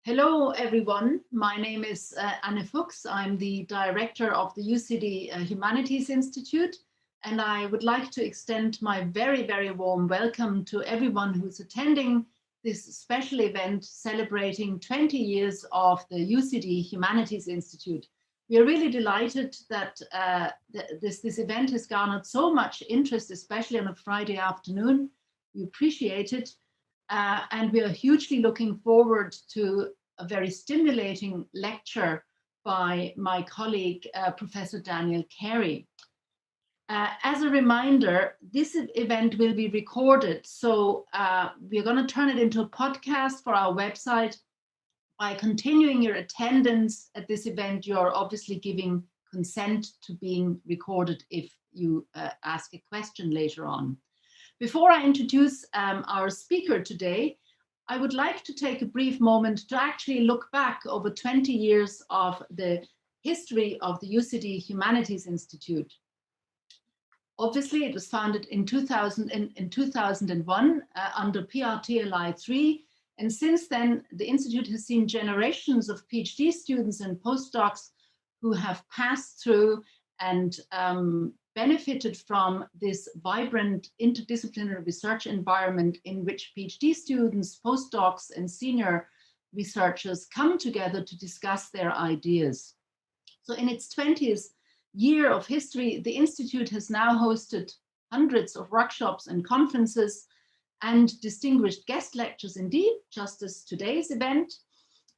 Hello, everyone. My name is Anne Fuchs. I'm the director of the UCD Humanities Institute, and I would like to extend my very, very warm welcome to everyone who's attending this special event celebrating 20 years of the UCD Humanities Institute. We are really delighted that this event has garnered so much interest, especially on a Friday afternoon. We appreciate it. And we are hugely looking forward to a very stimulating lecture by my colleague, Professor Daniel Carey. As a reminder, this event will be recorded, so we're going to turn it into a podcast for our website. By continuing your attendance at this event, you're obviously giving consent to being recorded if you ask a question later on. Before I introduce our speaker today, I would like to take a brief moment to actually look back over 20 years of the history of the UCD Humanities Institute. Obviously, it was founded in 2001 under PRTLI 3, and since then, the Institute has seen generations of PhD students and postdocs who have passed through and benefited from this vibrant interdisciplinary research environment in which PhD students, postdocs, and senior researchers come together to discuss their ideas. So in its 20th year of history, the Institute has now hosted hundreds of workshops and conferences and distinguished guest lectures indeed, just as today's event.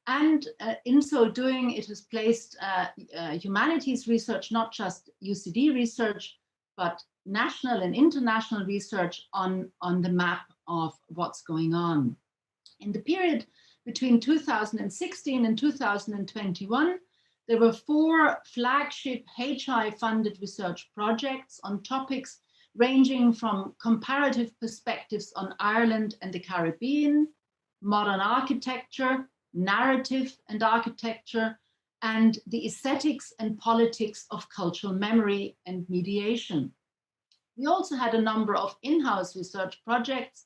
And in so doing, it has placed humanities research, not just UCD research, but national and international research on the map of what's going on. In the period between 2016 and 2021, there were 4 flagship HI-funded research projects on topics ranging from comparative perspectives on Ireland and the Caribbean, modern architecture, narrative and architecture, and the aesthetics and politics of cultural memory and mediation. We also had a number of in-house research projects,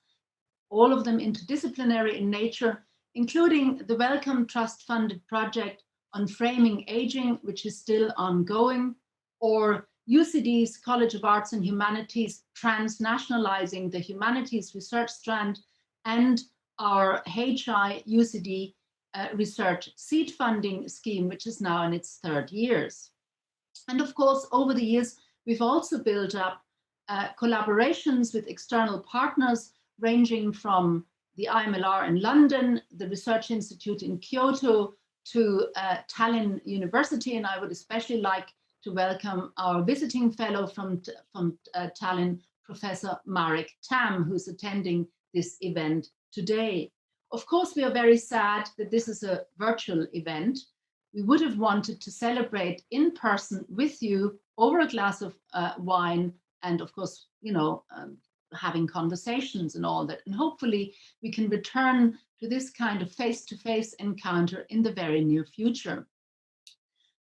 all of them interdisciplinary in nature, including the Wellcome Trust-funded project on framing aging, which is still ongoing, or UCD's College of Arts and Humanities transnationalizing the humanities research strand, and our HI UCD research seed funding scheme, which is now in its 3rd years. And of course, over the years, we've also built up collaborations with external partners ranging from the IMLR in London, the Research Institute in Kyoto, to Tallinn University. And I would especially like to welcome our visiting fellow from Tallinn, Professor Marek Tam, who's attending this event today. Of course, we are very sad that this is a virtual event. We would have wanted to celebrate in person with you over a glass of wine and, of course, having conversations and all that. And hopefully we can return to this kind of face-to-face encounter in the very near future.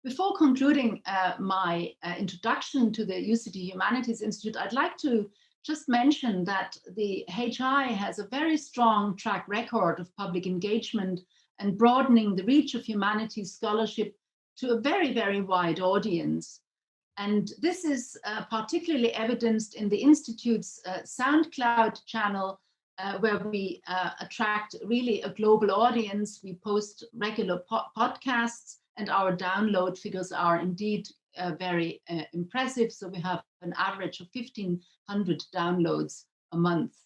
Before concluding my introduction to the UCD Humanities Institute, I'd like to just mention that the HI has a very strong track record of public engagement and broadening the reach of humanities scholarship to a very, very wide audience. And this is particularly evidenced in the Institute's Soundcloud channel, where we attract really a global audience. We post regular podcasts, and our download figures are indeed very impressive. So we have an average of 1,500 downloads a month.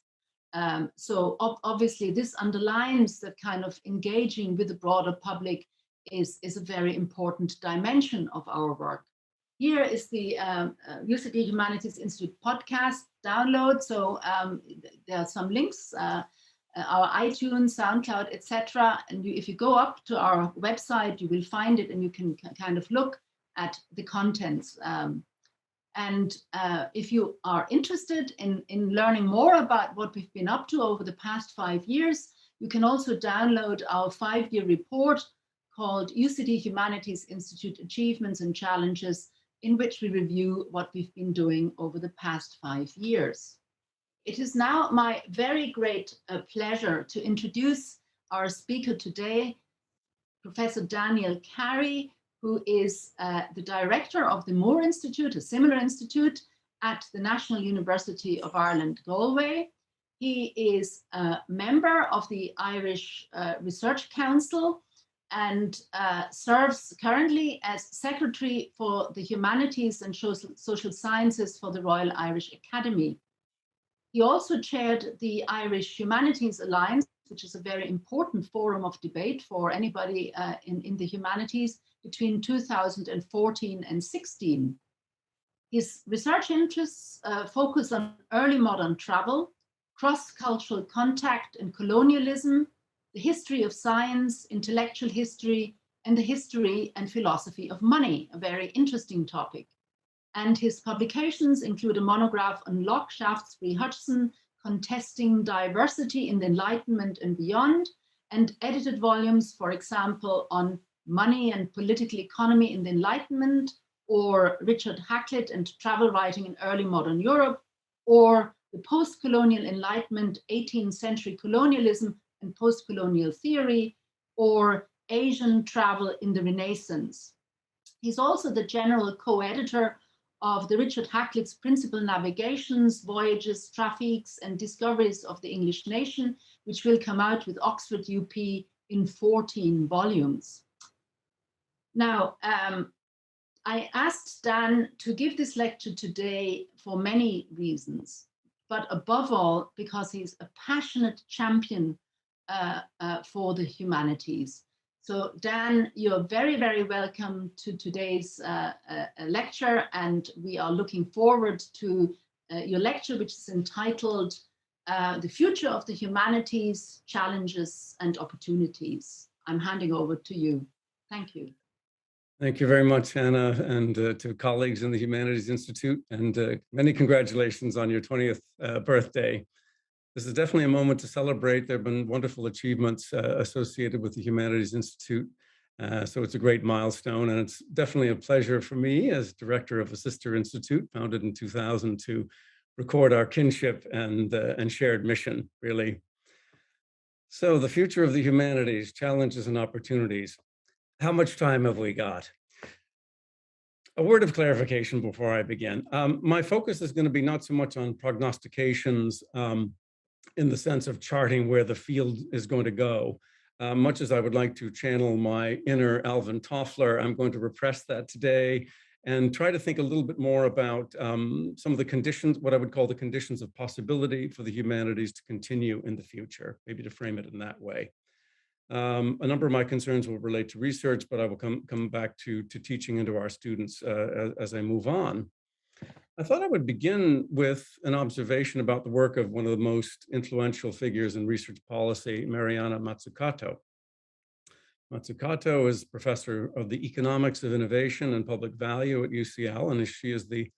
So obviously this underlines that kind of engaging with the broader public is a very important dimension of our work. Here is the UCD Humanities Institute podcast download. So there are some links, our iTunes, Soundcloud, etc. And if you go up to our website, you will find it and you can kind of look at the contents. And if you are interested in learning more about what we've been up to over the past 5 years, you can also download our 5-year report called UCD Humanities Institute Achievements and Challenges, in which we review what we've been doing over the past 5 years. It is now my very great pleasure to introduce our speaker today, Professor Daniel Carey, who is the director of the Moore Institute, a similar institute at the National University of Ireland, Galway. He is a member of the Irish Research Council and serves currently as Secretary for the Humanities and Social Sciences for the Royal Irish Academy. He also chaired the Irish Humanities Alliance, which is a very important forum of debate for anybody in the humanities between 2014 and 16. His research interests focus on early modern travel, cross-cultural contact and colonialism, the history of science, intellectual history, and the history and philosophy of money, a very interesting topic. And his publications include a monograph on Locke, Shaftesbury, Hutcheson, contesting diversity in the Enlightenment and beyond, and edited volumes, for example, on money and political economy in the Enlightenment, or Richard Hakluyt and travel writing in early modern Europe, or the post-colonial Enlightenment, 18th century colonialism and post-colonial theory, or Asian travel in the Renaissance. He's also the general co-editor of the Richard Hakluyt's Principal Navigations, Voyages, Traffics, and Discoveries of the English Nation, which will come out with Oxford UP in 14 volumes. Now, I asked Dan to give this lecture today for many reasons, but above all, because he's a passionate champion for the humanities. So Dan, you're very, very welcome to today's lecture, and we are looking forward to your lecture, which is entitled The Future of the Humanities, Challenges and Opportunities. I'm handing over to you. Thank you. Thank you very much, Hannah, and to colleagues in the Humanities Institute, and many congratulations on your 20th birthday. This is definitely a moment to celebrate. There have been wonderful achievements associated with the Humanities Institute, so it's a great milestone, and it's definitely a pleasure for me as director of a sister institute founded in 2000 to record our kinship and shared mission, really. So the future of the humanities, challenges and opportunities. How much time have we got? A word of clarification before I begin. My focus is going to be not so much on prognostications in the sense of charting where the field is going to go. Much as I would like to channel my inner Alvin Toffler, I'm going to repress that today and try to think a little bit more about some of the conditions, what I would call the conditions of possibility for the humanities to continue in the future, maybe to frame it in that way. A number of my concerns will relate to research, but I will come back to teaching and to our students as I move on. I thought I would begin with an observation about the work of one of the most influential figures in research policy, Mariana Mazzucato. Mazzucato is professor of the economics of innovation and public value at UCL, and she is the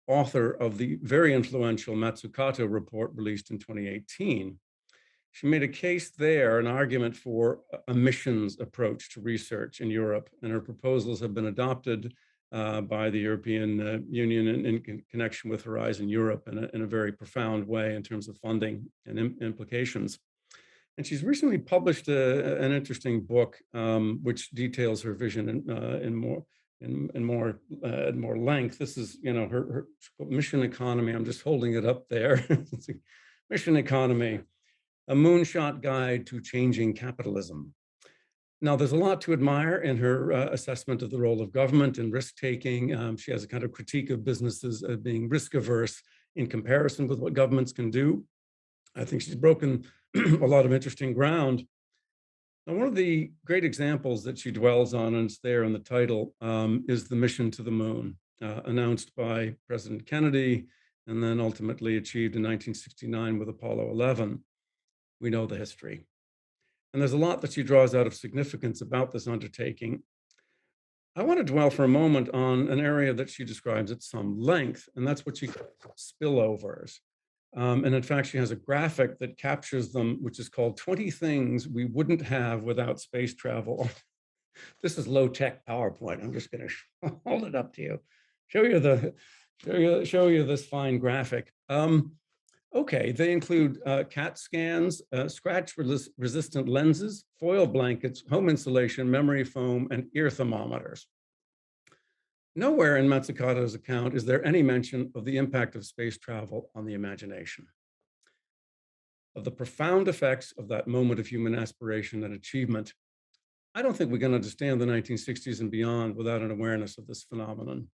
author of the very influential Mazzucato report released in 2018. She made a case there, an argument for a missions approach to research in Europe, and her proposals have been adopted by the European Union in connection with Horizon Europe in a very profound way in terms of funding and implications. And she's recently published an interesting book which details her vision in more length. This is, her mission economy. I'm just holding it up there. Mission economy, a moonshot guide to changing capitalism. Now, there's a lot to admire in her assessment of the role of government and risk-taking. She has a kind of critique of businesses being risk-averse in comparison with what governments can do. I think she's broken a lot of interesting ground. Now, one of the great examples that she dwells on, and it's there in the title, is the mission to the moon, announced by President Kennedy and then ultimately achieved in 1969 with Apollo 11. We know the history. And there's a lot that she draws out of significance about this undertaking. I want to dwell for a moment on an area that she describes at some length, and that's what she calls spillovers. And in fact, she has a graphic that captures them, which is called 20 Things We Wouldn't Have Without Space Travel. This is low-tech PowerPoint. I'm just going to hold it up to you, show you this fine graphic. Okay, they include CAT scans, scratch-resistant lenses, foil blankets, home insulation, memory foam, and ear thermometers. Nowhere in Mazzucato's account is there any mention of the impact of space travel on the imagination, of the profound effects of that moment of human aspiration and achievement. I don't think we can understand the 1960s and beyond without an awareness of this phenomenon.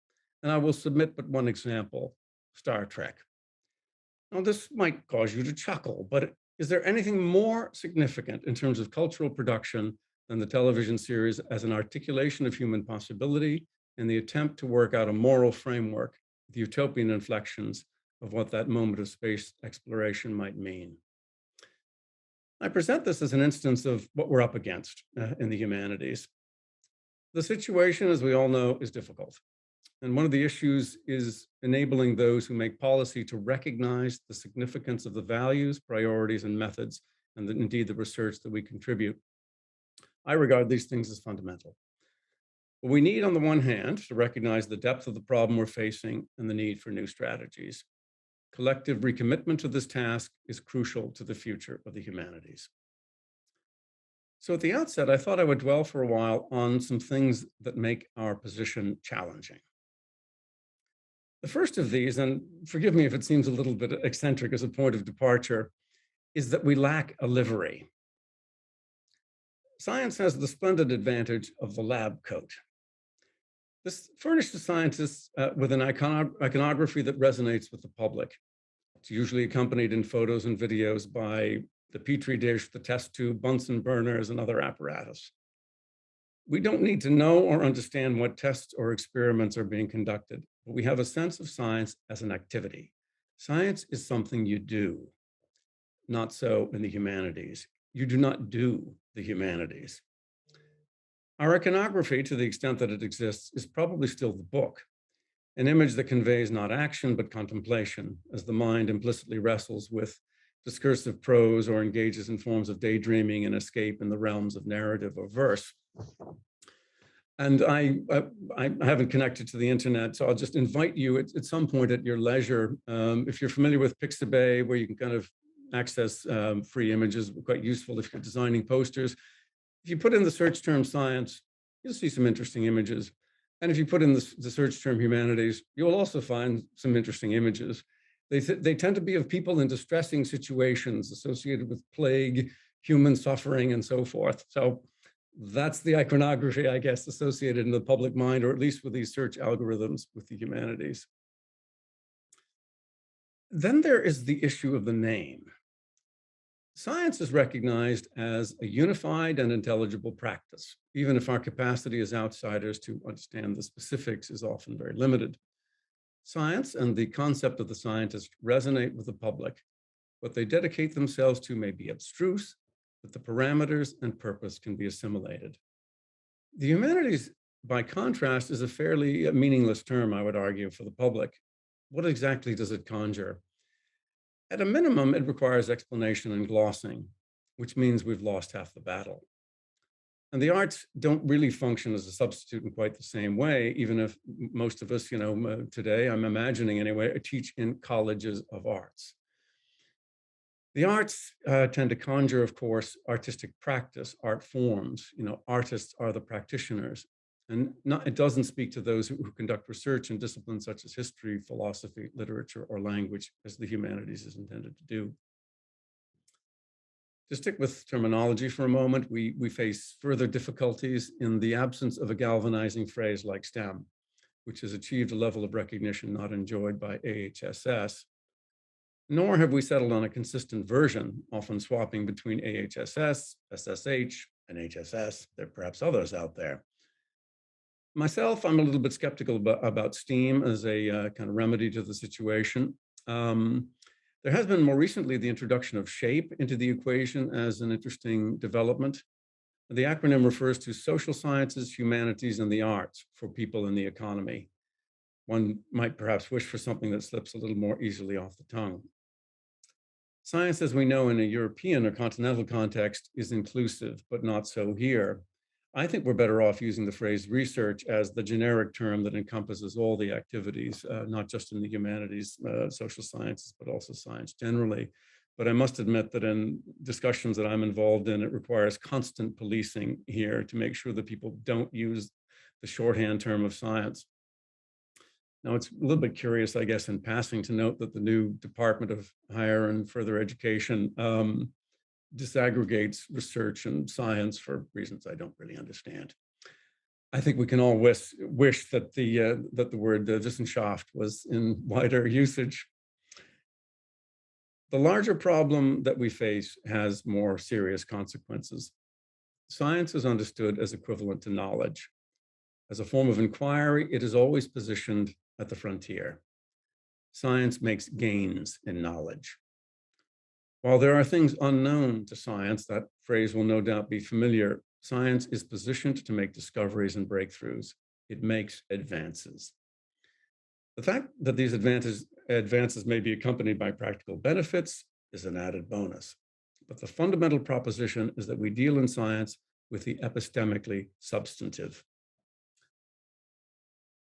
And I will submit but one example, Star Trek. Now, this might cause you to chuckle, but is there anything more significant in terms of cultural production than the television series as an articulation of human possibility and the attempt to work out a moral framework, the utopian inflections of what that moment of space exploration might mean? I present this as an instance of what we're up against in the humanities. The situation, as we all know, is difficult. And one of the issues is enabling those who make policy to recognize the significance of the values, priorities, and methods, and indeed the research that we contribute. I regard these things as fundamental. But we need, on the one hand, to recognize the depth of the problem we're facing and the need for new strategies. Collective recommitment to this task is crucial to the future of the humanities. So at the outset, I thought I would dwell for a while on some things that make our position challenging. The first of these, and forgive me if it seems a little bit eccentric as a point of departure, is that we lack a livery. Science has the splendid advantage of the lab coat. This furnishes scientists with an iconography that resonates with the public. It's usually accompanied in photos and videos by the Petri dish, the test tube, Bunsen burners, and other apparatus. We don't need to know or understand what tests or experiments are being conducted, but we have a sense of science as an activity. Science is something you do. Not so in the humanities. You do not do the humanities. Our iconography, to the extent that it exists, is probably still the book, an image that conveys not action, but contemplation, as the mind implicitly wrestles with discursive prose or engages in forms of daydreaming and escape in the realms of narrative or verse. And I haven't connected to the internet, so I'll just invite you at some point at your leisure, if you're familiar with Pixabay, where you can kind of access free images, quite useful if you're designing posters. If you put in the search term science, you'll see some interesting images. And if you put in the search term humanities, you'll also find some interesting images. They tend to be of people in distressing situations associated with plague, human suffering, and so forth. So that's the iconography, I guess, associated in the public mind, or at least with these search algorithms with the humanities. Then there is the issue of the name. Science is recognized as a unified and intelligible practice, even if our capacity as outsiders to understand the specifics is often very limited. Science and the concept of the scientist resonate with the public. What they dedicate themselves to may be abstruse, but the parameters and purpose can be assimilated. The humanities, by contrast, is a fairly meaningless term, I would argue, for the public. What exactly does it conjure? At a minimum, it requires explanation and glossing, which means we've lost half the battle. And the arts don't really function as a substitute in quite the same way, even if most of us, today, I'm imagining anyway, teach in colleges of arts. The arts tend to conjure, of course, artistic practice, art forms. Artists are the practitioners. And it doesn't speak to those who conduct research in disciplines such as history, philosophy, literature, or language, as the humanities is intended to do. To stick with terminology for a moment, we face further difficulties in the absence of a galvanizing phrase like STEM, which has achieved a level of recognition not enjoyed by AHSS. Nor have we settled on a consistent version, often swapping between AHSS, SSH, and HSS. There are perhaps others out there. Myself, I'm a little bit skeptical about STEAM as a kind of remedy to the situation. There has been more recently the introduction of SHAPE into the equation as an interesting development. The acronym refers to social sciences, humanities, and the arts for people in the economy. One might perhaps wish for something that slips a little more easily off the tongue. Science, as we know in a European or continental context, is inclusive, but not so here. I think we're better off using the phrase research as the generic term that encompasses all the activities, not just in the humanities, social sciences, but also science generally. But I must admit that in discussions that I'm involved in, it requires constant policing here to make sure that people don't use the shorthand term of science. Now, it's a little bit curious, I guess, in passing to note that the new Department of Higher and Further Education disaggregates research and science for reasons I don't really understand. I think we can all wish that the word Wissenschaft was in wider usage. The larger problem that we face has more serious consequences. Science is understood as equivalent to knowledge. As a form of inquiry, it is always positioned at the frontier. Science makes gains in knowledge. While there are things unknown to science, that phrase will no doubt be familiar, science is positioned to make discoveries and breakthroughs. It makes advances. The fact that these advances may be accompanied by practical benefits is an added bonus. But the fundamental proposition is that we deal in science with the epistemically substantive.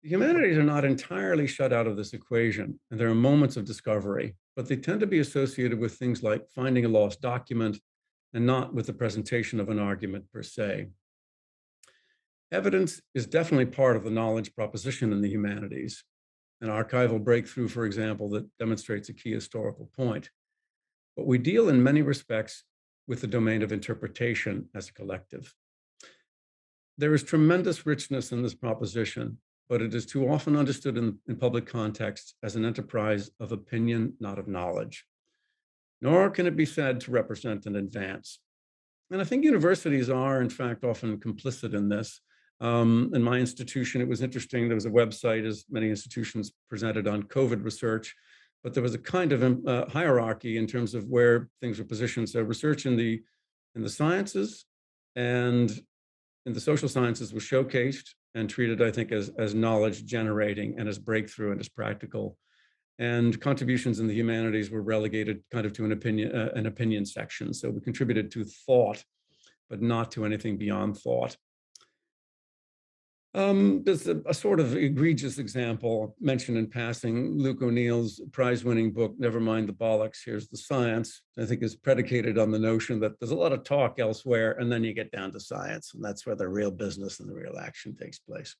The humanities are not entirely shut out of this equation, and there are moments of discovery, but they tend to be associated with things like finding a lost document and not with the presentation of an argument per se. Evidence is definitely part of the knowledge proposition in the humanities. An archival breakthrough, for example, that demonstrates a key historical point. But we deal in many respects with the domain of interpretation as a collective. There is tremendous richness in this proposition, but it is too often understood in public context as an enterprise of opinion, not of knowledge. Nor can it be said to represent an advance. And I think universities are, in fact, often complicit in this. In my institution, it was interesting. There was a website, as many institutions presented, on COVID research, but there was a kind of hierarchy in terms of where things were positioned. So research in the sciences and in the social sciences was showcased and treated, I think, as knowledge generating and as breakthrough and as practical. And contributions in the humanities were relegated kind of to an opinion section. So we contributed to thought, but not to anything beyond thought. There's a sort of egregious example mentioned in passing. Luke O'Neill's prize-winning book, Never Mind the Bollocks, Here's the Science, I think is predicated on the notion that there's a lot of talk elsewhere, and then you get down to science, and that's where the real business and the real action takes place.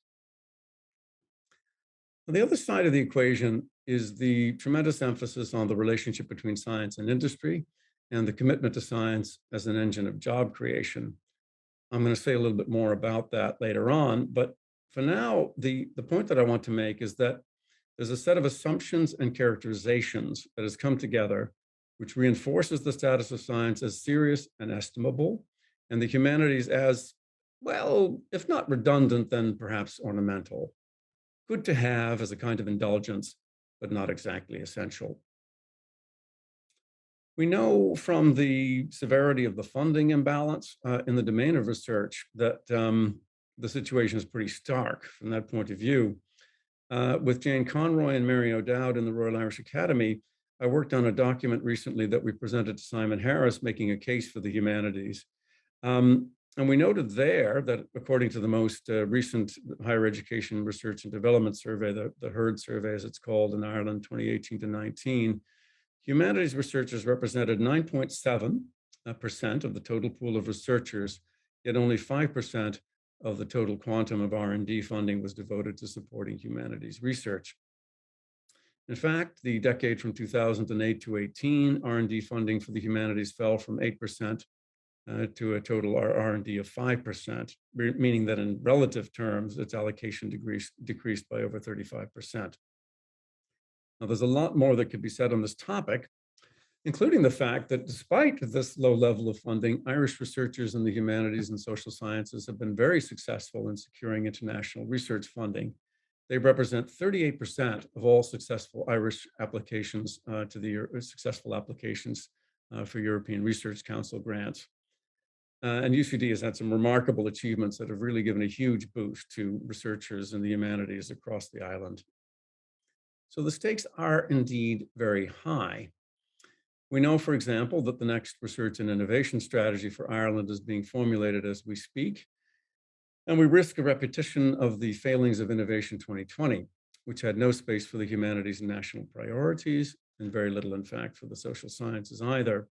On the other side of the equation is the tremendous emphasis on the relationship between science and industry and the commitment to science as an engine of job creation. I'm going to say a little bit more about that later on, but for now, the point that I want to make is that there's a set of assumptions and characterizations that has come together, which reinforces the status of science as serious and estimable, and the humanities as, well, if not redundant, then perhaps ornamental. Good to have as a kind of indulgence, but not exactly essential. We know from the severity of the funding imbalance in the domain of research that the situation is pretty stark from that point of view. With Jane Conroy and Mary O'Dowd in the Royal Irish Academy, I worked on a document recently that we presented to Simon Harris, making a case for the humanities. And we noted there that according to the most recent higher education research and development survey, the HERD survey as it's called in Ireland, 2018 to 19, humanities researchers represented 9.7% of the total pool of researchers, yet only 5% of the total quantum of R&D funding was devoted to supporting humanities research. In fact, the decade from 2008 to 18, R&D funding for the humanities fell from 8% to a total R&D of 5%, meaning that in relative terms, its allocation decreased by over 35%. Now, there's a lot more that could be said on this topic, including the fact that despite this low level of funding, Irish researchers in the humanities and social sciences have been very successful in securing international research funding. They represent 38% of all successful Irish applications successful applications for European Research Council grants. And UCD has had some remarkable achievements that have really given a huge boost to researchers in the humanities across the island. So the stakes are indeed very high. We know, for example, that the next research and innovation strategy for Ireland is being formulated as we speak. And we risk a repetition of the failings of Innovation 2020, which had no space for the humanities and national priorities, and very little, in fact, for the social sciences either.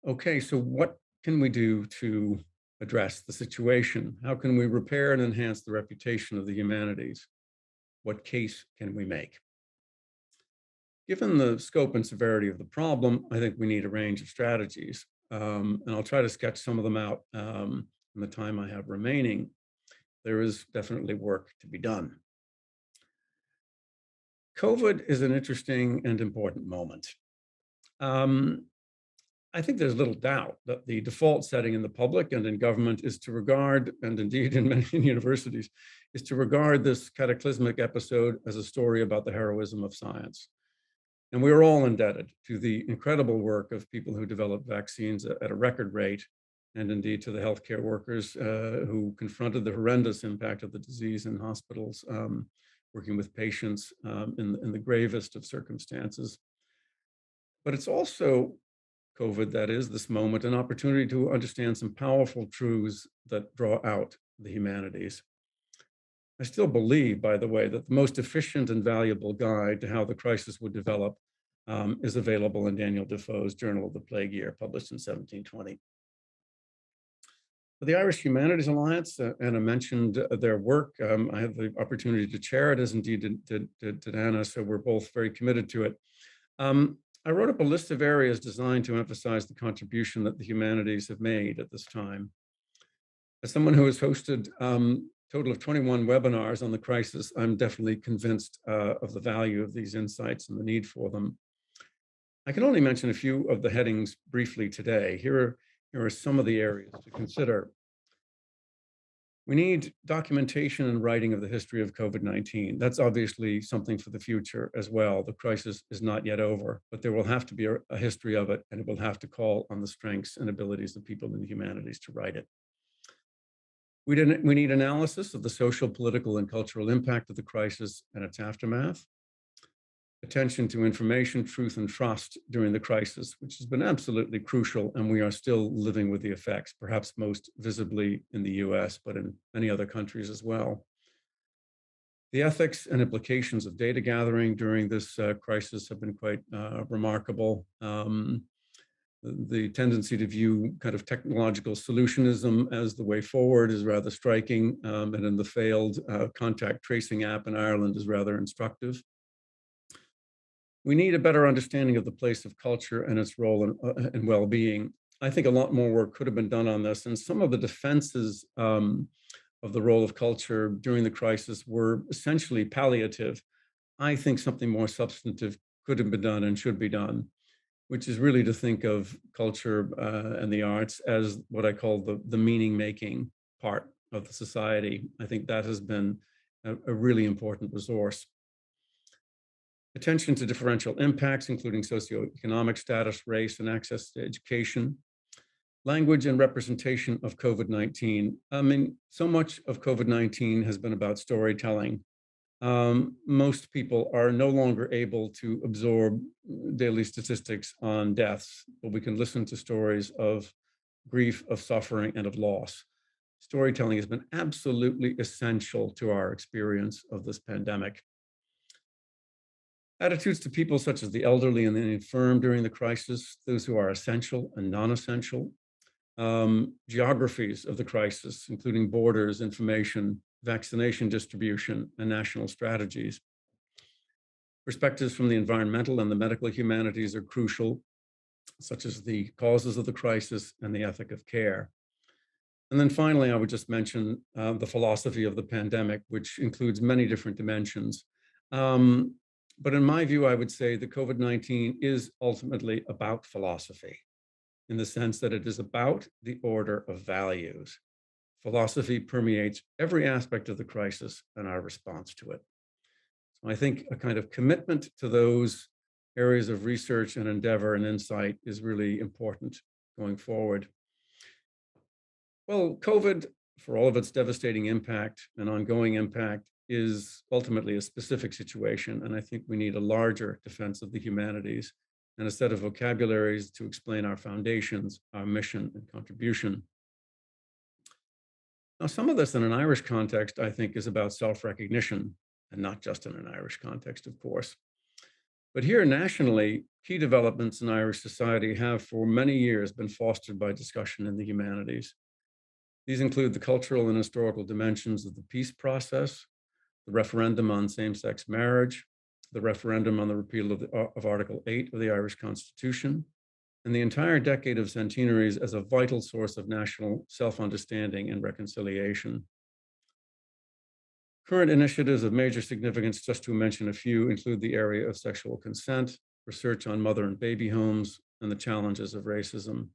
Okay, so what can we do to address the situation? How can we repair and enhance the reputation of the humanities? What case can we make? Given the scope and severity of the problem, I think we need a range of strategies. And I'll try to sketch some of them out in the time I have remaining. There is definitely work to be done. COVID is an interesting and important moment. I think there's little doubt that the default setting in the public and in government is to regard, and indeed in many universities, is to regard this cataclysmic episode as a story about the heroism of science. And we are all indebted to the incredible work of people who developed vaccines at a record rate, and indeed to the healthcare workers who confronted the horrendous impact of the disease in hospitals, working with patients in the gravest of circumstances. But it's also COVID, that is, this moment, an opportunity to understand some powerful truths that draw out the humanities. I still believe, by the way, that the most efficient and valuable guide to how the crisis would develop is available in Daniel Defoe's Journal of the Plague Year, published in 1720. For the Irish Humanities Alliance, Anna mentioned their work. I had the opportunity to chair it, as indeed did Anna, so we're both very committed to it. I wrote up a list of areas designed to emphasize the contribution that the humanities have made at this time. As someone who has hosted total of 21 webinars on the crisis, I'm definitely convinced of the value of these insights and the need for them. I can only mention a few of the headings briefly today. Here are some of the areas to consider. We need documentation and writing of the history of COVID-19. That's obviously something for the future as well. The crisis is not yet over, but there will have to be a history of it, and it will have to call on the strengths and abilities of people in the humanities to write it. We need analysis of the social, political, and cultural impact of the crisis and its aftermath. Attention to information, truth, and trust during the crisis, which has been absolutely crucial, and we are still living with the effects, perhaps most visibly in the US, but in many other countries as well. The ethics and implications of data gathering during this crisis have been quite remarkable. The tendency to view kind of technological solutionism as the way forward is rather striking, and in the failed contact tracing app in Ireland is rather instructive. We need a better understanding of the place of culture and its role in well-being. I think a lot more work could have been done on this, and some of the defenses of the role of culture during the crisis were essentially palliative. I think something more substantive could have been done and should be done, which is really to think of culture and the arts as what I call the meaning-making part of the society. I think that has been a really important resource. Attention to differential impacts, including socioeconomic status, race, and access to education. Language and representation of COVID-19. I mean, so much of COVID-19 has been about storytelling. Most people are no longer able to absorb daily statistics on deaths, but we can listen to stories of grief, of suffering, and of loss. Storytelling has been absolutely essential to our experience of this pandemic. Attitudes to people such as the elderly and the infirm during the crisis, those who are essential and non-essential. Geographies of the crisis, including borders, information, vaccination distribution, and national strategies. Perspectives from the environmental and the medical humanities are crucial, such as the causes of the crisis and the ethic of care. And then finally, I would just mention the philosophy of the pandemic, which includes many different dimensions. But in my view, I would say that COVID-19 is ultimately about philosophy, in the sense that it is about the order of values. Philosophy permeates every aspect of the crisis and our response to it. So I think a kind of commitment to those areas of research and endeavor and insight is really important going forward. Well, COVID, for all of its devastating impact and ongoing impact, is ultimately a specific situation, and I think we need a larger defense of the humanities and a set of vocabularies to explain our foundations, our mission, and contribution. Now, some of this in an Irish context, I think, is about self-recognition, and not just in an Irish context, of course. But here nationally, key developments in Irish society have for many years been fostered by discussion in the humanities. These include the cultural and historical dimensions of the peace process, the referendum on same-sex marriage, the referendum on the repeal of Article 8 of the Irish Constitution, and the entire decade of centenaries as a vital source of national self-understanding and reconciliation. Current initiatives of major significance, just to mention a few, include the area of sexual consent, research on mother and baby homes, and the challenges of racism.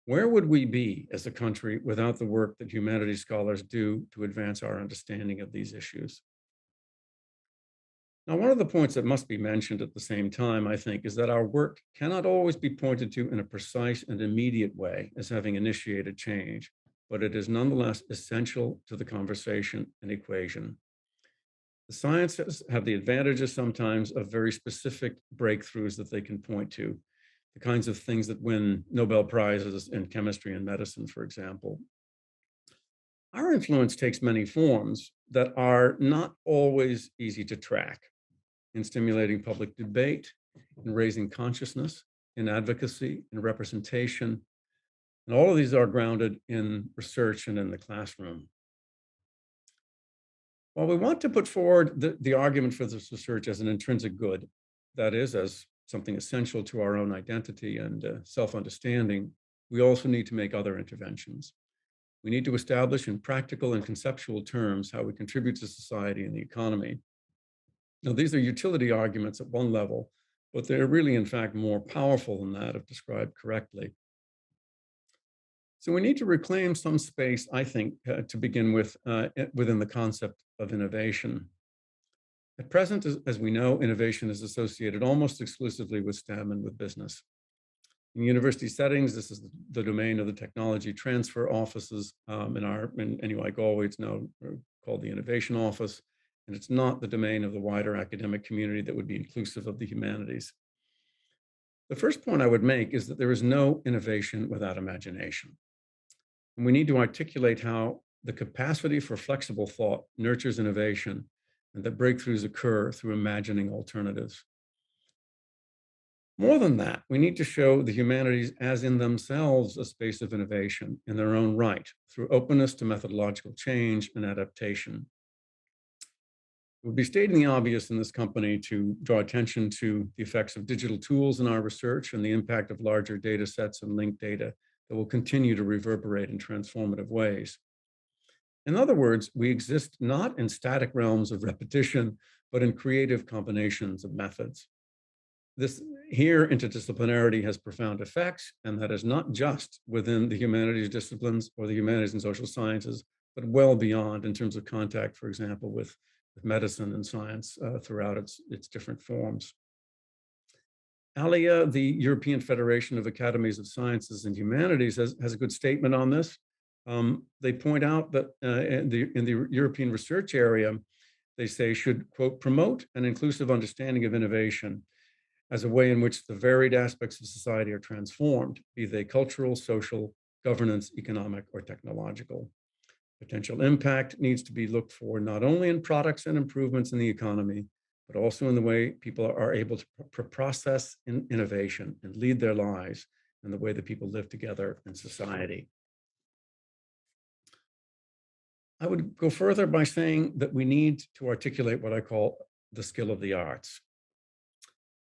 Where would we be as a country without the work that humanities scholars do to advance our understanding of these issues? Now, one of the points that must be mentioned at the same time, I think, is that our work cannot always be pointed to in a precise and immediate way as having initiated change, but it is nonetheless essential to the conversation and equation. The sciences have the advantages sometimes of very specific breakthroughs that they can point to, the kinds of things that win Nobel Prizes in chemistry and medicine, for example. Our influence takes many forms that are not always easy to track in stimulating public debate, in raising consciousness, in advocacy, in representation. And all of these are grounded in research and in the classroom. While we want to put forward the argument for this research as an intrinsic good, that is, as something essential to our own identity and self-understanding, we also need to make other interventions. We need to establish in practical and conceptual terms how we contribute to society and the economy. Now, these are utility arguments at one level, but they're really, in fact, more powerful than that if described correctly. So we need to reclaim some space, I think, to begin with, within the concept of innovation. At present, as we know, innovation is associated almost exclusively with STEM and with business. In university settings, this is the domain of the technology transfer offices. In NUI Galway, it's now called the Innovation Office, and it's not the domain of the wider academic community that would be inclusive of the humanities. The first point I would make is that there is no innovation without imagination. And we need to articulate how the capacity for flexible thought nurtures innovation and that breakthroughs occur through imagining alternatives. More than that, we need to show the humanities as in themselves a space of innovation in their own right through openness to methodological change and adaptation. It would be stating the obvious in this company to draw attention to the effects of digital tools in our research and the impact of larger data sets and linked data that will continue to reverberate in transformative ways. In other words, we exist not in static realms of repetition, but in creative combinations of methods. This here, interdisciplinarity has profound effects, and that is not just within the humanities disciplines or the humanities and social sciences, but well beyond in terms of contact, for example, with medicine and science throughout its different forms. ALIA, the European Federation of Academies of Sciences and Humanities, has a good statement on this. They point out that in the European research area, they say should, quote, promote an inclusive understanding of innovation as a way in which the varied aspects of society are transformed, be they cultural, social, governance, economic, or technological. Potential impact needs to be looked for not only in products and improvements in the economy, but also in the way people are able to process innovation and lead their lives and the way that people live together in society. I would go further by saying that we need to articulate what I call the skill of the arts.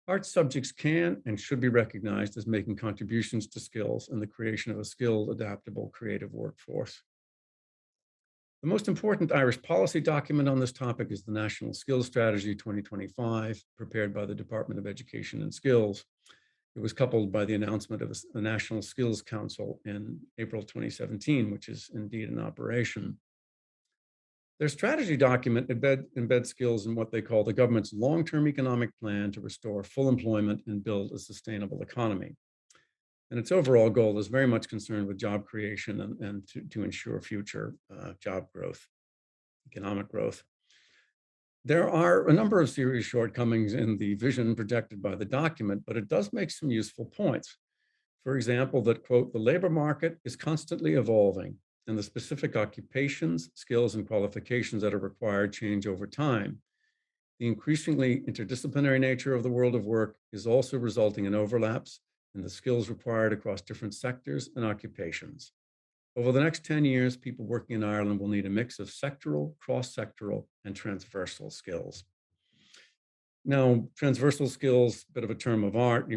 Art subjects can and should be recognized as making contributions to skills and the creation of a skilled, adaptable, creative workforce. The most important Irish policy document on this topic is the National Skills Strategy 2025, prepared by the Department of Education and Skills. It was coupled by the announcement of a National Skills Council in April 2017, which is indeed in operation. Their strategy document embeds skills in what they call the government's long-term economic plan to restore full employment and build a sustainable economy. And its overall goal is very much concerned with job creation and to ensure future job growth, economic growth. There are a number of serious shortcomings in the vision projected by the document, but it does make some useful points. For example, that, quote, the labor market is constantly evolving and the specific occupations, skills, and qualifications that are required change over time. The increasingly interdisciplinary nature of the world of work is also resulting in overlaps in the skills required across different sectors and occupations. Over the next 10 years, people working in Ireland will need a mix of sectoral, cross-sectoral, and transversal skills. Now, transversal skills, a bit of a term of art,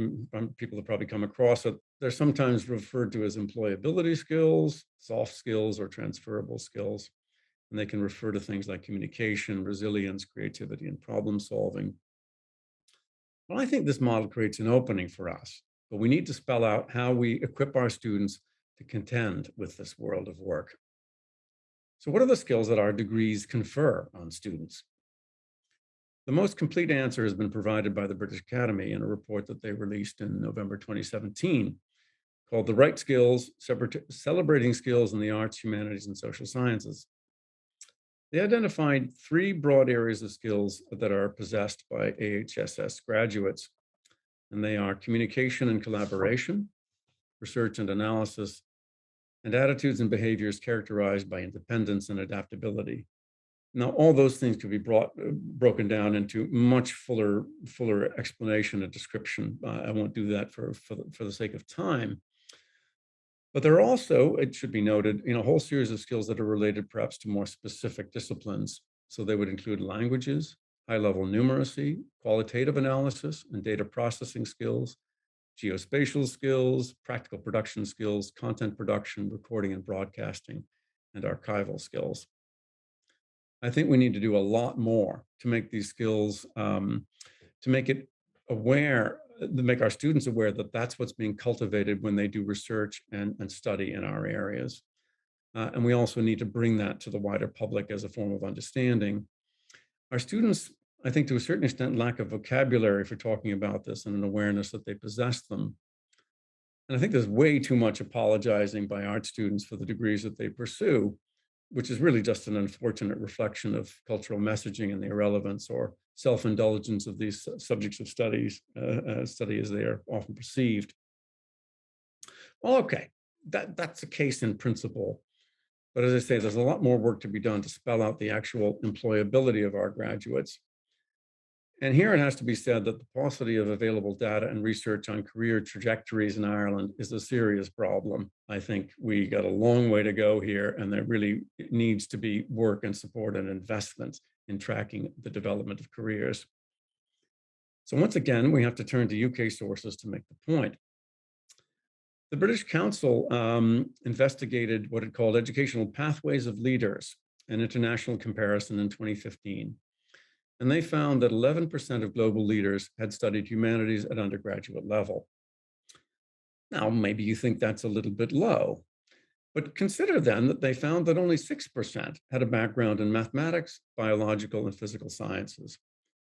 people have probably come across it. They're sometimes referred to as employability skills, soft skills, or transferable skills. And they can refer to things like communication, resilience, creativity, and problem solving. Well, I think this model creates an opening for us, but we need to spell out how we equip our students to contend with this world of work. So what are the skills that our degrees confer on students? The most complete answer has been provided by the British Academy in a report that they released in November 2017 called The Right Skills, Celebrating Skills in the Arts, Humanities, and Social Sciences. They identified 3 broad areas of skills that are possessed by AHSS graduates, and they are communication and collaboration, research and analysis, and attitudes and behaviors characterized by independence and adaptability. Now, all those things could be broken down into much fuller explanation and description. I won't do that for the sake of time. But there are also, it should be noted, a whole series of skills that are related perhaps to more specific disciplines. So they would include languages, high-level numeracy, qualitative analysis and data processing skills, geospatial skills, practical production skills, content production, recording and broadcasting, and archival skills. I think we need to do a lot more to make these skills, to make our students aware that that's what's being cultivated when they do research and study in our areas. And we also need to bring that to the wider public as a form of understanding. Our students, I think to a certain extent, lack a vocabulary for talking about this and an awareness that they possess them. And I think there's way too much apologizing by art students for the degrees that they pursue, which is really just an unfortunate reflection of cultural messaging and the irrelevance or self-indulgence of these subjects of study as they are often perceived. Well, okay, that's a case in principle. But as I say, there's a lot more work to be done to spell out the actual employability of our graduates. And here it has to be said that the paucity of available data and research on career trajectories in Ireland is a serious problem. I think we got a long way to go here, and there really needs to be work and support and investment in tracking the development of careers. So once again, we have to turn to UK sources to make the point. The British Council investigated what it called Educational Pathways of Leaders, an international comparison in 2015. And they found that 11% of global leaders had studied humanities at undergraduate level. Now, maybe you think that's a little bit low, but consider then that they found that only 6% had a background in mathematics, biological, and physical sciences,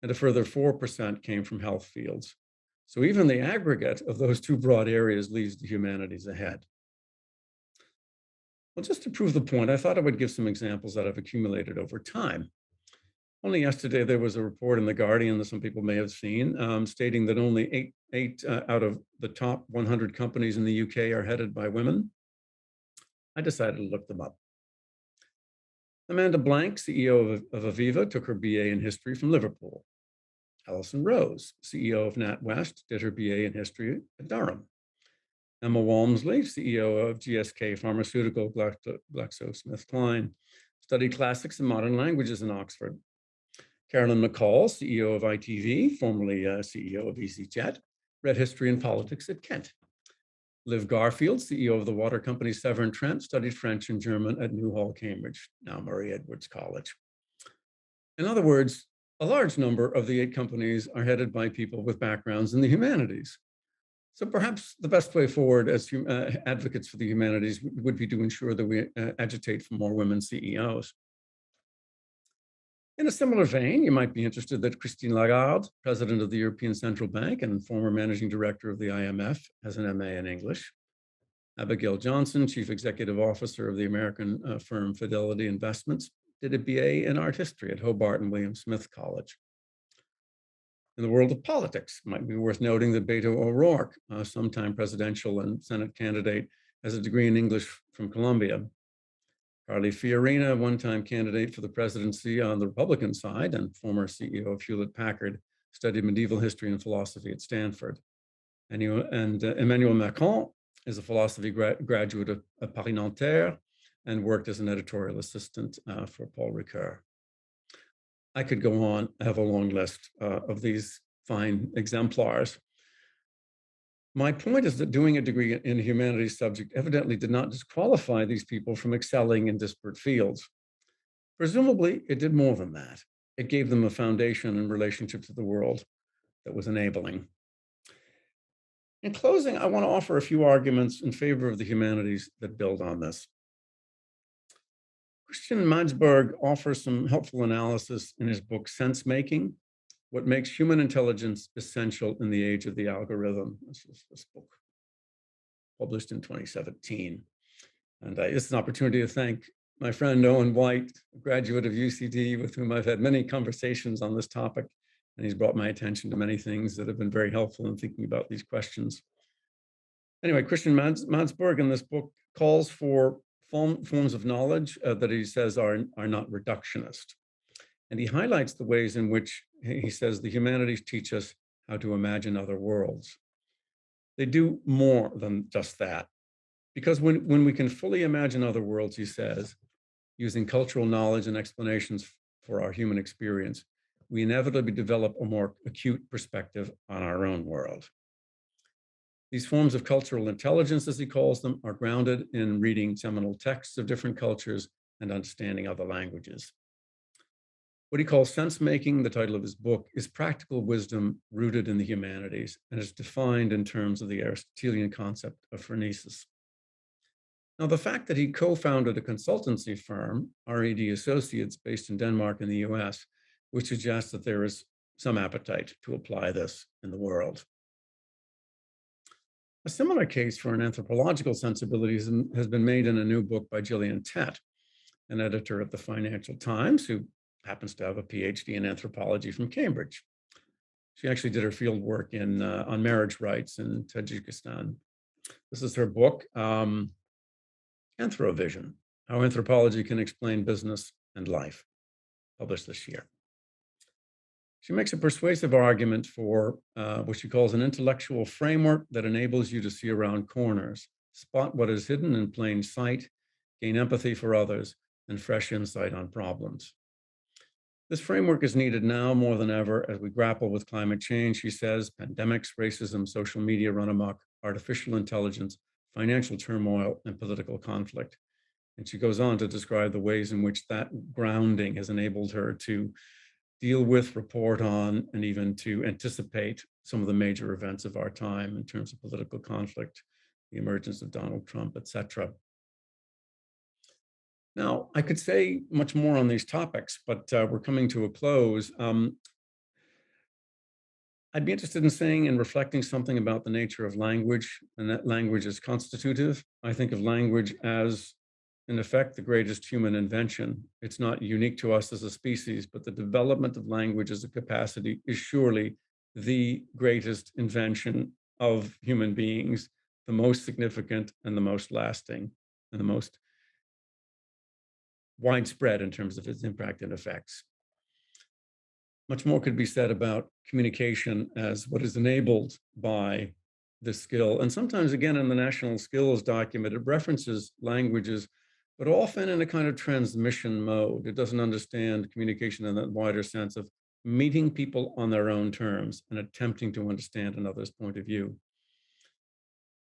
and a further 4% came from health fields. So even the aggregate of those 2 broad areas leaves the humanities ahead. Well, just to prove the point, I thought I would give some examples that I've accumulated over time. Only yesterday, there was a report in The Guardian that some people may have seen, stating that only eight out of the top 100 companies in the UK are headed by women. I decided to look them up. Amanda Blank, CEO of Aviva, took her BA in history from Liverpool. Alison Rose, CEO of NatWest, did her BA in history at Durham. Emma Walmsley, CEO of GSK Pharmaceutical, GlaxoSmithKline, studied classics and modern languages in Oxford. Carolyn McCall, CEO of ITV, formerly CEO of EasyJet, read history and politics at Kent. Liv Garfield, CEO of the water company Severn Trent, studied French and German at Newhall, Cambridge, now Murray Edwards College. In other words, a large number of the 8 companies are headed by people with backgrounds in the humanities. So perhaps the best way forward as advocates for the humanities would be to ensure that we agitate for more women CEOs. In a similar vein, you might be interested that Christine Lagarde, president of the European Central Bank and former managing director of the IMF, has an MA in English. Abigail Johnson, chief executive officer of the American firm Fidelity Investments, did a BA in art history at Hobart and William Smith College. In the world of politics, it might be worth noting that Beto O'Rourke, a sometime presidential and Senate candidate, has a degree in English from Columbia. Carly Fiorina, one-time candidate for the presidency on the Republican side and former CEO of Hewlett-Packard, studied medieval history and philosophy at Stanford. And Emmanuel Macron is a philosophy graduate of Paris Nanterre and worked as an editorial assistant for Paul Ricoeur. I could go on, I have a long list of these fine exemplars. My point is that doing a degree in a humanities subject evidently did not disqualify these people from excelling in disparate fields. Presumably, it did more than that. It gave them a foundation in relationship to the world that was enabling. In closing, I want to offer a few arguments in favor of the humanities that build on this. Christian Madsberg offers some helpful analysis in his book, Sense Making: What Makes Human Intelligence Essential in the Age of the Algorithm. This is this book, published in 2017. And it's an opportunity to thank my friend Owen White, a graduate of UCD, with whom I've had many conversations on this topic. And he's brought my attention to many things that have been very helpful in thinking about these questions. Anyway, Christian Madsberg in this book calls for forms of knowledge that he says are not reductionist. And he highlights the ways in which he says the humanities teach us how to imagine other worlds. They do more than just that. Because when we can fully imagine other worlds, he says, using cultural knowledge and explanations for our human experience, we inevitably develop a more acute perspective on our own world. These forms of cultural intelligence, as he calls them, are grounded in reading seminal texts of different cultures and understanding other languages. What he calls sense-making, the title of his book, is practical wisdom rooted in the humanities and is defined in terms of the Aristotelian concept of phronesis. Now, the fact that he co-founded a consultancy firm, RED Associates, based in Denmark and the US, which suggests that there is some appetite to apply this in the world. A similar case for an anthropological sensibility has been made in a new book by Gillian Tett, an editor at the Financial Times, who happens to have a PhD in anthropology from Cambridge. She actually did her field work on marriage rights in Tajikistan. This is her book, Anthrovision: How Anthropology Can Explain Business and Life, published this year. She makes a persuasive argument for what she calls an intellectual framework that enables you to see around corners, spot what is hidden in plain sight, gain empathy for others, and fresh insight on problems. This framework is needed now more than ever as we grapple with climate change, she says, pandemics, racism, social media run amok, artificial intelligence, financial turmoil, and political conflict. And she goes on to describe the ways in which that grounding has enabled her to deal with, report on, and even to anticipate some of the major events of our time in terms of political conflict, the emergence of Donald Trump, et cetera. Now, I could say much more on these topics, but we're coming to a close. I'd be interested in saying and reflecting something about the nature of language, and that language is constitutive. I think of language as, in effect, the greatest human invention. It's not unique to us as a species, but the development of language as a capacity is surely the greatest invention of human beings, the most significant and the most lasting and the most widespread in terms of its impact and effects. Much more could be said about communication as what is enabled by this skill. And sometimes, again, in the National Skills document, it references languages, but often in a kind of transmission mode. It doesn't understand communication in that wider sense of meeting people on their own terms and attempting to understand another's point of view.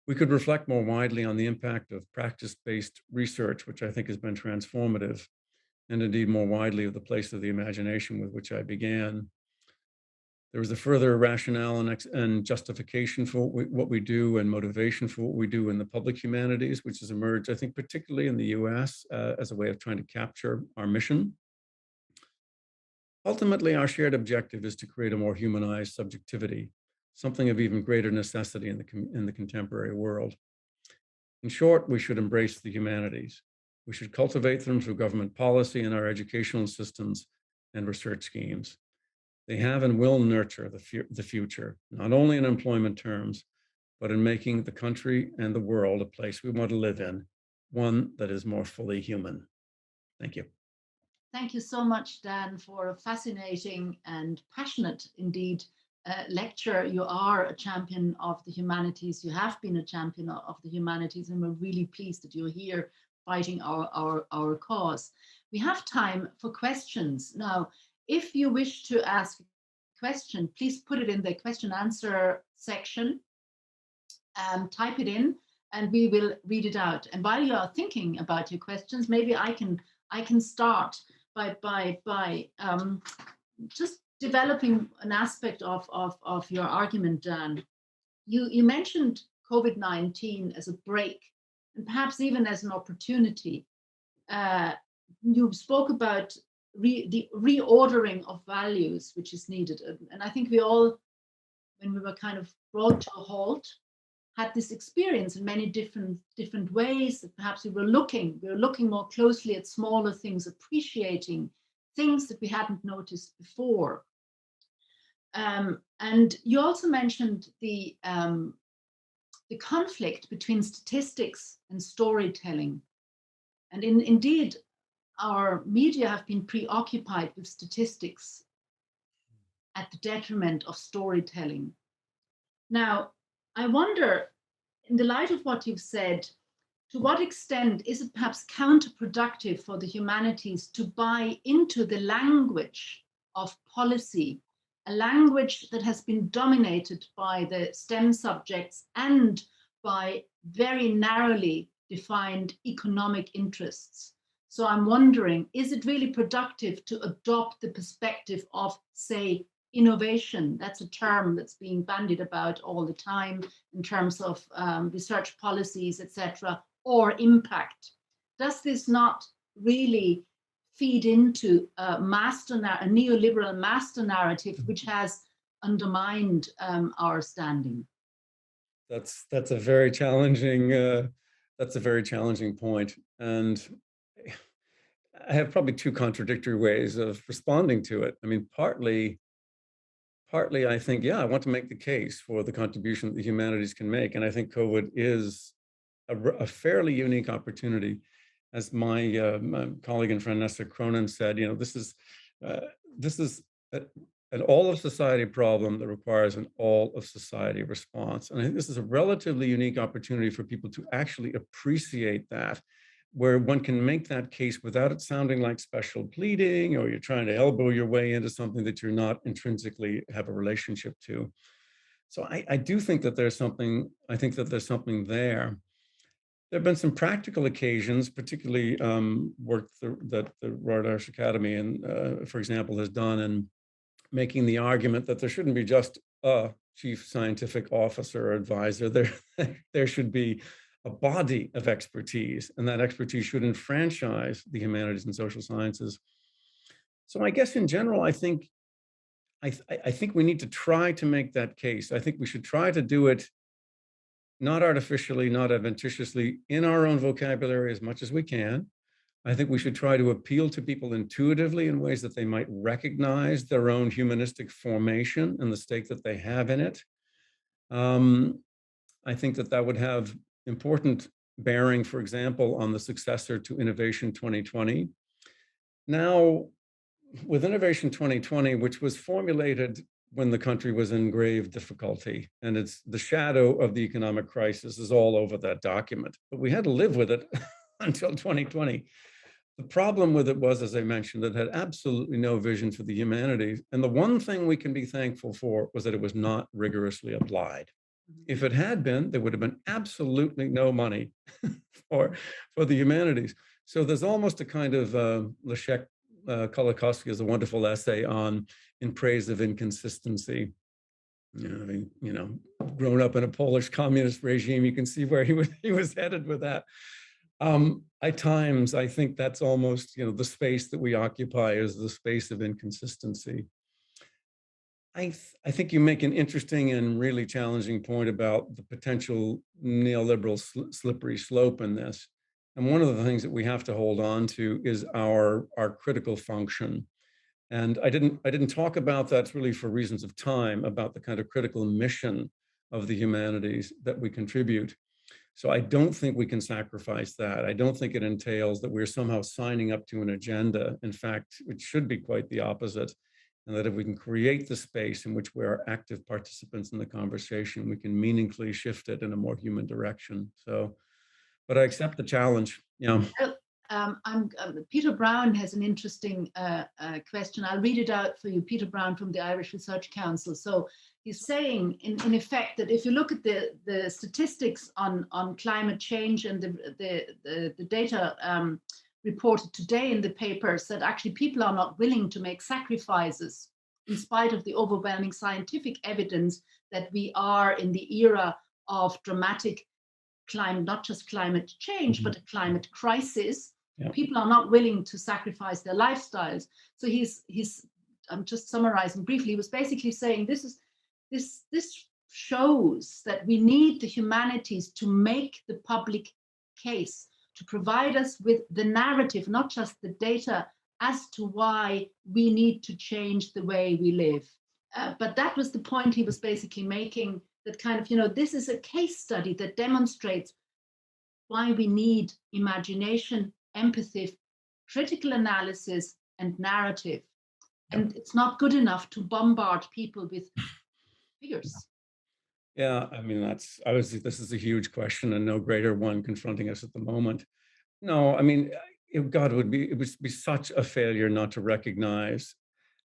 We could reflect more widely on the impact of practice-based research, which I think has been transformative, and indeed more widely of the place of the imagination with which I began. There was a further rationale and justification for what we do and motivation for what we do in the public humanities, which has emerged, I think, particularly in the US as a way of trying to capture our mission. Ultimately, our shared objective is to create a more humanized subjectivity, something of even greater necessity in the contemporary world. In short, we should embrace the humanities. We should cultivate them through government policy and our educational systems and research schemes. They have and will nurture the future, not only in employment terms, but in making the country and the world a place we want to live in, one that is more fully human. Thank you. Thank you so much, Dan, for a fascinating and passionate, indeed, lecture. You are a champion of the humanities. You have been a champion of the humanities, and we're really pleased that you're here fighting our cause. We have time for questions. Now, if you wish to ask a question, please put it in the question answer section. Type it in, and we will read it out. And while you are thinking about your questions, maybe I can start by just developing an aspect of your argument, Dan. You mentioned COVID-19 as a break, and perhaps even as an opportunity. You spoke about the reordering of values, which is needed. And I think we all, when we were kind of brought to a halt, had this experience in many different ways. Perhaps we were looking more closely at smaller things, appreciating things that we hadn't noticed before. And you also mentioned the conflict between statistics and storytelling. And indeed, our media have been preoccupied with statistics at the detriment of storytelling. Now, I wonder, in the light of what you've said, to what extent is it perhaps counterproductive for the humanities to buy into the language of policy, a language that has been dominated by the STEM subjects and by very narrowly defined economic interests? So I'm wondering, is it really productive to adopt the perspective of, say, innovation? That's a term that's being bandied about all the time in terms of research policies, etc., or impact. Does this not really feed into a neoliberal master narrative, which has undermined our standing? That's a very challenging point, and I have probably two contradictory ways of responding to it. I mean, partly I think, yeah, I want to make the case for the contribution that the humanities can make. And I think COVID is a fairly unique opportunity. As my colleague and friend Nessa Cronin said, this is an all of society problem that requires an all of society response. And I think this is a relatively unique opportunity for people to actually appreciate that, where one can make that case without it sounding like special pleading, or you're trying to elbow your way into something that you're not intrinsically have a relationship to. So I do think that there's something there. There have been some practical occasions, particularly work that the Royal Irish Academy, for example, has done in making the argument that there shouldn't be just a chief scientific officer or advisor. There should be a body of expertise, and that expertise should enfranchise the humanities and social sciences. So I guess in general, I think we need to try to make that case. I think we should try to do it not artificially, not adventitiously, in our own vocabulary as much as we can. I think we should try to appeal to people intuitively in ways that they might recognize their own humanistic formation and the stake that they have in it. I think that would have important bearing, for example, on the successor to Innovation 2020. Now, with Innovation 2020, which was formulated when the country was in grave difficulty, and it's the shadow of the economic crisis is all over that document, but we had to live with it until 2020. The problem with it was, as I mentioned, it had absolutely no vision for the humanities. And the one thing we can be thankful for was that it was not rigorously applied. If it had been, there would have been absolutely no money for the humanities. So there's almost a kind of Leszek Kolakowski has a wonderful essay on In Praise of Inconsistency. Grown up in a Polish communist regime, you can see where he was headed with that. At times, I think that's almost, the space that we occupy is the space of inconsistency. I think you make an interesting and really challenging point about the potential neoliberal slippery slope in this. And one of the things that we have to hold on to is our critical function. And I didn't talk about that really for reasons of time, about the kind of critical mission of the humanities that we contribute. So I don't think we can sacrifice that. I don't think it entails that we're somehow signing up to an agenda. In fact, it should be quite the opposite. And that if we can create the space in which we are active participants in the conversation, we can meaningfully shift it in a more human direction. So, but I accept the challenge. Yeah. Peter Brown has an interesting question. I'll read it out for you. Peter Brown from the Irish Research Council. So he's saying, in effect, that if you look at the statistics on climate change and the data reported today in the papers, that actually people are not willing to make sacrifices in spite of the overwhelming scientific evidence that we are in the era of dramatic climate, not just climate change, but a climate crisis. Yep. People are not willing to sacrifice their lifestyles. So he's I'm just summarizing briefly, he was basically saying this shows that we need the humanities to make the public case, to provide us with the narrative, not just the data, as to why we need to change the way we live. But that was the point he was basically making, that kind of, this is a case study that demonstrates why we need imagination, empathy, critical analysis, and narrative. And it's not good enough to bombard people with figures. Yeah, I mean, this is a huge question and no greater one confronting us at the moment. No, I mean, it would be such a failure not to recognize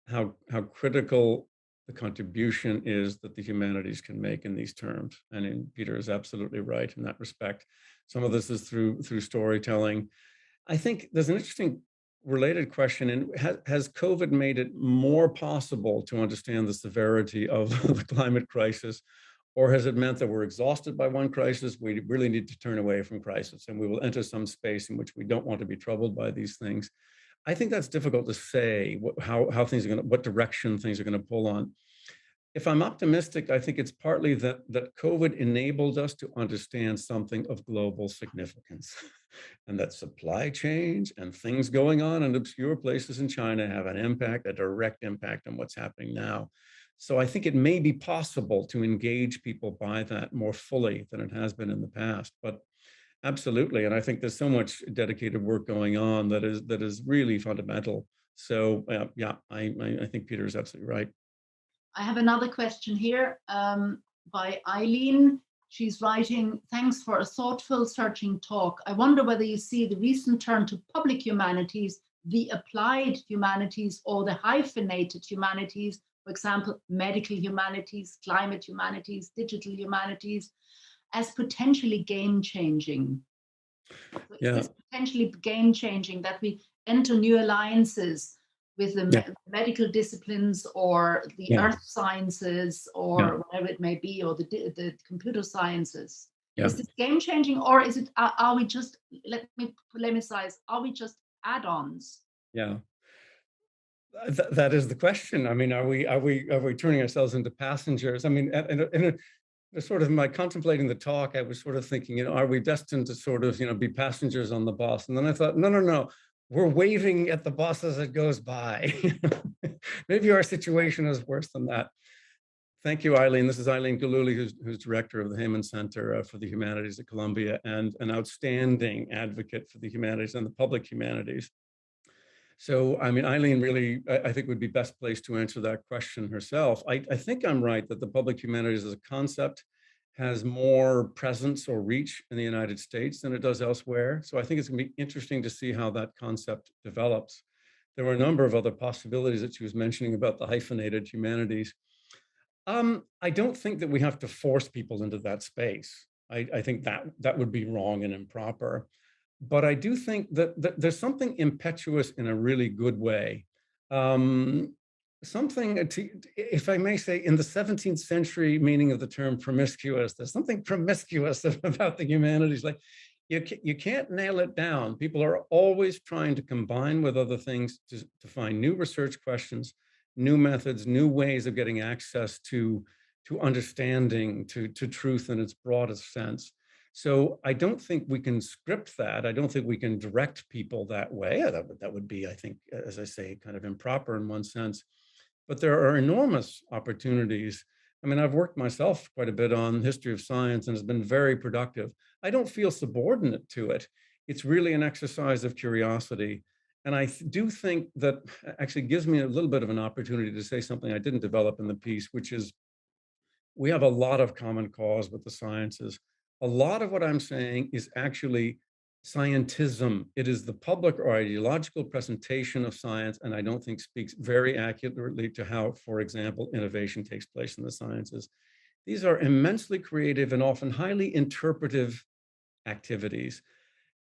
how critical the contribution is that the humanities can make in these terms. And Peter is absolutely right in that respect. Some of this is through storytelling. I think there's an interesting related question, and has COVID made it more possible to understand the severity of the climate crisis, or has it meant that we're exhausted by one crisis, we really need to turn away from crisis, and we will enter some space in which we don't want to be troubled by these things? I think that's difficult to say how things are going to, what direction things are going to pull on. If I'm optimistic, I think it's partly that COVID enabled us to understand something of global significance, and that supply chains and things going on in obscure places in China have an impact, a direct impact on what's happening now. So I think it may be possible to engage people by that more fully than it has been in the past. But absolutely, and I think there's so much dedicated work going on that is really fundamental. So yeah, I think Peter is absolutely right. I have another question here by Eileen. She's writing, thanks for a thoughtful, searching talk. I wonder whether you see the recent turn to public humanities, the applied humanities, or the hyphenated humanities, for example, medical humanities, climate humanities, digital humanities, as potentially game-changing. So yeah. Is this potentially game-changing, that we enter new alliances with the medical disciplines or the earth sciences or whatever it may be, or the computer sciences? Is this game-changing, or is it, are we just, let me polemicize, are we just add-ons? Yeah. That is the question. I mean, are we turning ourselves into passengers? I mean, in a sort of, my contemplating the talk, I was sort of thinking, are we destined to sort of, be passengers on the bus? And then I thought, no, we're waving at the bus as it goes by. Maybe our situation is worse than that. Thank you, Eileen. This is Eileen Galuli, who's director of the Heyman Center for the Humanities at Columbia, and an outstanding advocate for the humanities and the public humanities. So, I mean, Eileen really, I think, would be best placed to answer that question herself. I think I'm right that the public humanities as a concept has more presence or reach in the United States than it does elsewhere. So I think it's going to be interesting to see how that concept develops. There were a number of other possibilities that she was mentioning about the hyphenated humanities. I don't think that we have to force people into that space. I think that would be wrong and improper. But I do think that there's something impetuous in a really good way. Something, if I may say, in the 17th century meaning of the term promiscuous, there's something promiscuous about the humanities. Like, you can't nail it down. People are always trying to combine with other things to find new research questions, new methods, new ways of getting access to understanding, to truth in its broadest sense. So I don't think we can script that. I don't think we can direct people that way. That would be, I think, as I say, kind of improper in one sense. But there are enormous opportunities. I mean, I've worked myself quite a bit on history of science and it's been very productive. I don't feel subordinate to it. It's really an exercise of curiosity. And I do think that actually gives me a little bit of an opportunity to say something I didn't develop in the piece, which is we have a lot of common cause with the sciences. A lot of what I'm saying is actually scientism. It is the public or ideological presentation of science, and I don't think speaks very accurately to how, for example, innovation takes place in the sciences. These are immensely creative and often highly interpretive activities.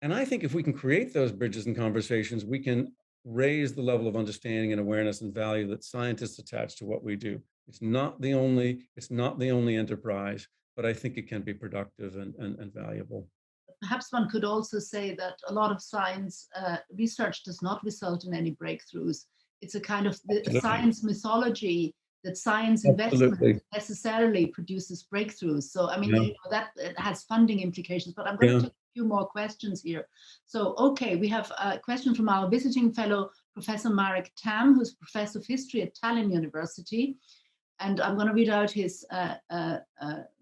And I think if we can create those bridges and conversations, we can raise the level of understanding and awareness and value that scientists attach to what we do. It's not the only enterprise, but I think it can be productive and valuable. Perhaps one could also say that a lot of science research does not result in any breakthroughs. It's a kind of the science mythology that science investment necessarily produces breakthroughs. So, I mean, you know, that it has funding implications, but I'm going to take a few more questions here. So, okay, we have a question from our visiting fellow, Professor Marek Tam, who's Professor of History at Tallinn University. And I'm going to read out his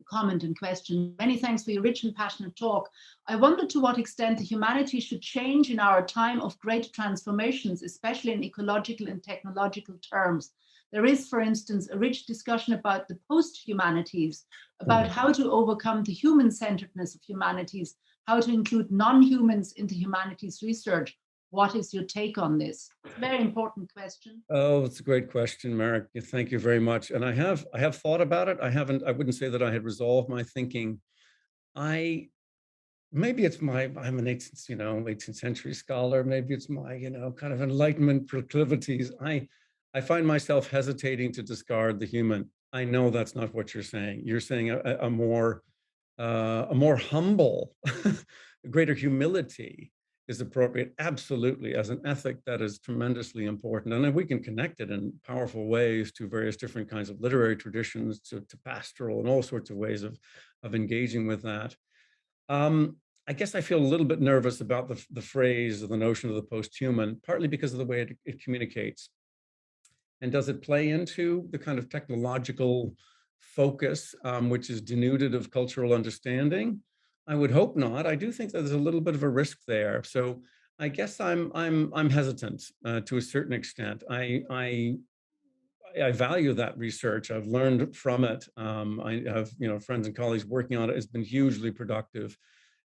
comment and question. Many thanks for your rich and passionate talk. I wonder to what extent the humanities should change in our time of great transformations, especially in ecological and technological terms. There is, for instance, a rich discussion about the post-humanities, about how to overcome the human-centeredness of humanities, how to include non-humans into humanities research. What is your take on this? It's a very important question. Oh, it's a great question, Marek. Thank you very much. And I have thought about it. I wouldn't say that I had resolved my thinking. Maybe it's I'm an 18th century scholar. Maybe it's my, kind of Enlightenment proclivities. I find myself hesitating to discard the human. I know that's not what you're saying. You're saying a more humble, greater humility is appropriate, absolutely, as an ethic that is tremendously important. And then we can connect it in powerful ways to various different kinds of literary traditions, to pastoral and all sorts of ways of engaging with that. I guess I feel a little bit nervous about the phrase or the notion of the post-human, partly because of the way it communicates. And does it play into the kind of technological focus, which is denuded of cultural understanding? I would hope not. I do think that there's a little bit of a risk there. So I guess I'm hesitant to a certain extent. I value that research. I've learned from it. I have friends and colleagues working on it. It's been hugely productive.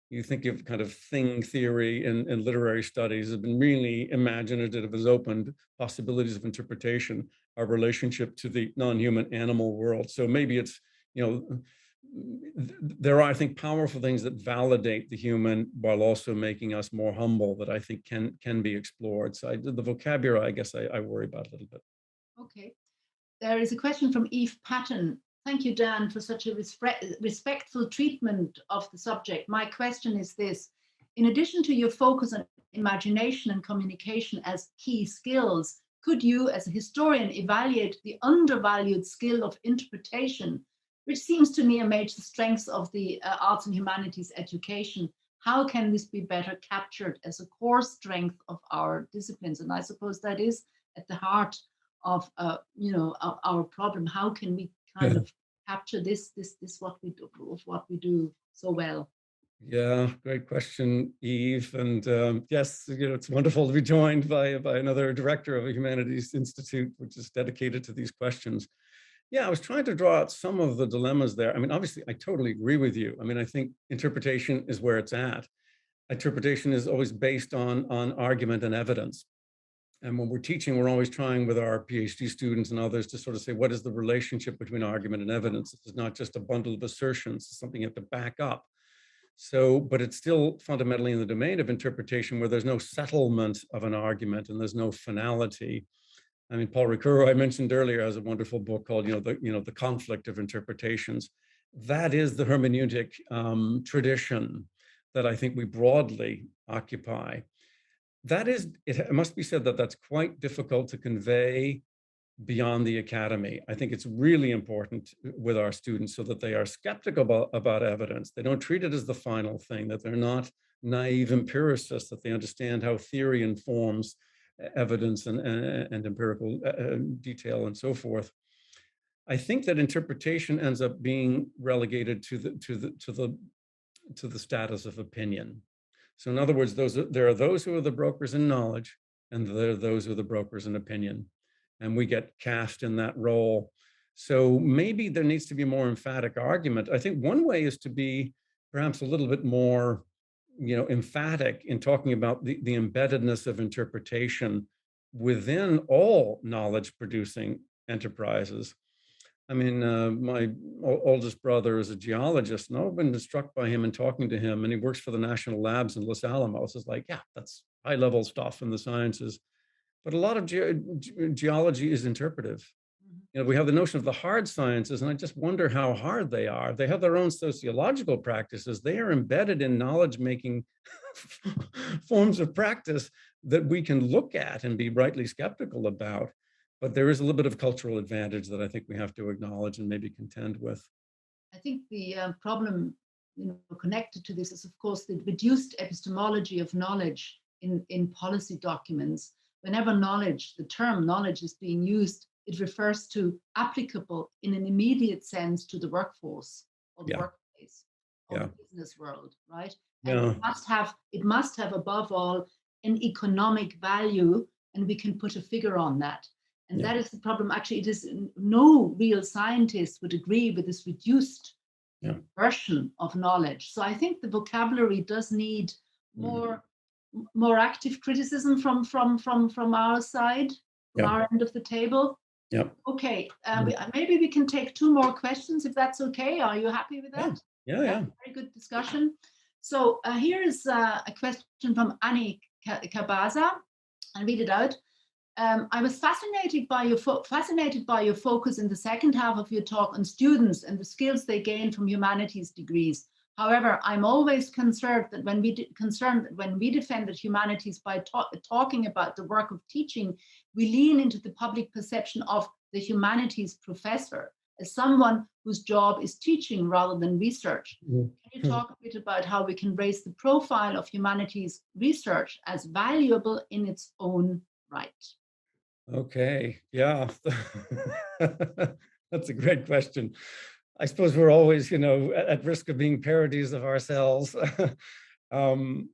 You think of kind of thing theory in literary studies has been really imaginative, has opened possibilities of interpretation, our relationship to the non-human animal world. So maybe it's, there are, I think, powerful things that validate the human while also making us more humble that I think can be explored. So the vocabulary, I guess I worry about a little bit. Okay. There is a question from Eve Patton. Thank you, Dan, for such a respectful treatment of the subject. My question is this. In addition to your focus on imagination and communication as key skills, could you, as a historian, evaluate the undervalued skill of interpretation, which seems to me a major strength of the arts and humanities education? How can this be better captured as a core strength of our disciplines? And I suppose that is at the heart of our problem. How can we kind of capture this what we do so well? Yeah, great question, Eve. And yes, it's wonderful to be joined by another director of a humanities institute, which is dedicated to these questions. Yeah, I was trying to draw out some of the dilemmas there. I mean, obviously, I totally agree with you. I mean, I think interpretation is where it's at. Interpretation is always based on argument and evidence. And when we're teaching, we're always trying with our PhD students and others to sort of say, what is the relationship between argument and evidence? It's not just a bundle of assertions, it's something you have to back up. So, but it's still fundamentally in the domain of interpretation where there's no settlement of an argument and there's no finality. I mean, Paul Ricoeur, I mentioned earlier, has a wonderful book called, the Conflict of Interpretations. That is the hermeneutic tradition that I think we broadly occupy. That is, it must be said that that's quite difficult to convey beyond the academy. I think it's really important with our students so that they are skeptical about evidence. They don't treat it as the final thing, that they're not naive empiricists, that they understand how theory informs evidence and empirical detail and so forth. I think that interpretation ends up being relegated to the status of opinion. So in other words, there are those who are the brokers in knowledge, and there are those who are the brokers in opinion, and we get cast in that role. So maybe there needs to be more emphatic argument. I think one way is to be perhaps a little bit more, emphatic in talking about the embeddedness of interpretation within all knowledge producing enterprises. I mean, my oldest brother is a geologist, and I've been struck by him and talking to him, and he works for the national labs in Los Alamos. It's like, yeah, that's high level stuff in the sciences. But a lot of geology is interpretive. We have the notion of the hard sciences, and I just wonder how hard they are. They have their own sociological practices. They are embedded in knowledge-making forms of practice that we can look at and be rightly skeptical about. But there is a little bit of cultural advantage that I think we have to acknowledge and maybe contend with. I think the problem connected to this is, of course, the reduced epistemology of knowledge in policy documents. Whenever the term knowledge is being used, it refers to applicable in an immediate sense to the workforce or the workplace or the business world, right? And it must have above all an economic value, and we can put a figure on that. And that is the problem. Actually, it is no real scientist would agree with this reduced version of knowledge. So I think the vocabulary does need more active criticism from our side, from our end of the table. Okay, maybe we can take 2 more questions if that's okay. Are you happy with that? Yeah. Very good discussion. So here is a question from Annie Kabaza. I'll read it out. I was fascinated by your focus in the second half of your talk on students and the skills they gain from humanities degrees. However, I'm always concerned that when we defend the humanities by talking about the work of teaching, we lean into the public perception of the humanities professor as someone whose job is teaching rather than research. Can you talk a bit about how we can raise the profile of humanities research as valuable in its own right? Okay, yeah, that's a great question. I suppose we're always, at risk of being parodies of ourselves, appearing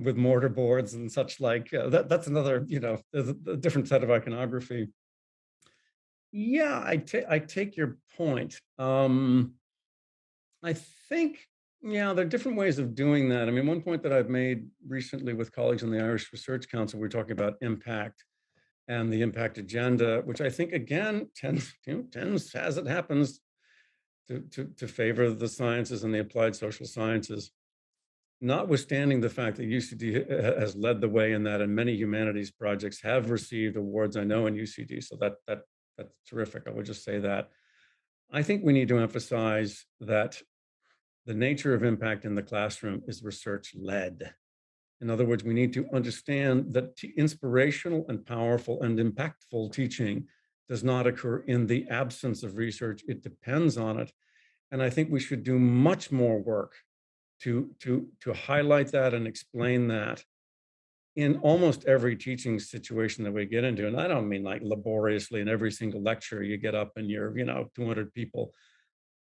with mortarboards and such like. That's another, there's a different set of iconography. Yeah, I take your point. I think, there are different ways of doing that. I mean, one point that I've made recently with colleagues in the Irish Research Council, we're talking about impact and the impact agenda, which I think, again, tends, as it happens, to favor the sciences and the applied social sciences. Notwithstanding the fact that UCD has led the way in that, and many humanities projects have received awards, I know, in UCD, so that's terrific. I would just say that. I think we need to emphasize that the nature of impact in the classroom is research-led. In other words, we need to understand that inspirational and powerful and impactful teaching does not occur in the absence of research. It depends on it. And I think we should do much more work to highlight that and explain that in almost every teaching situation that we get into. And I don't mean like laboriously in every single lecture you get up and you're, 200 people.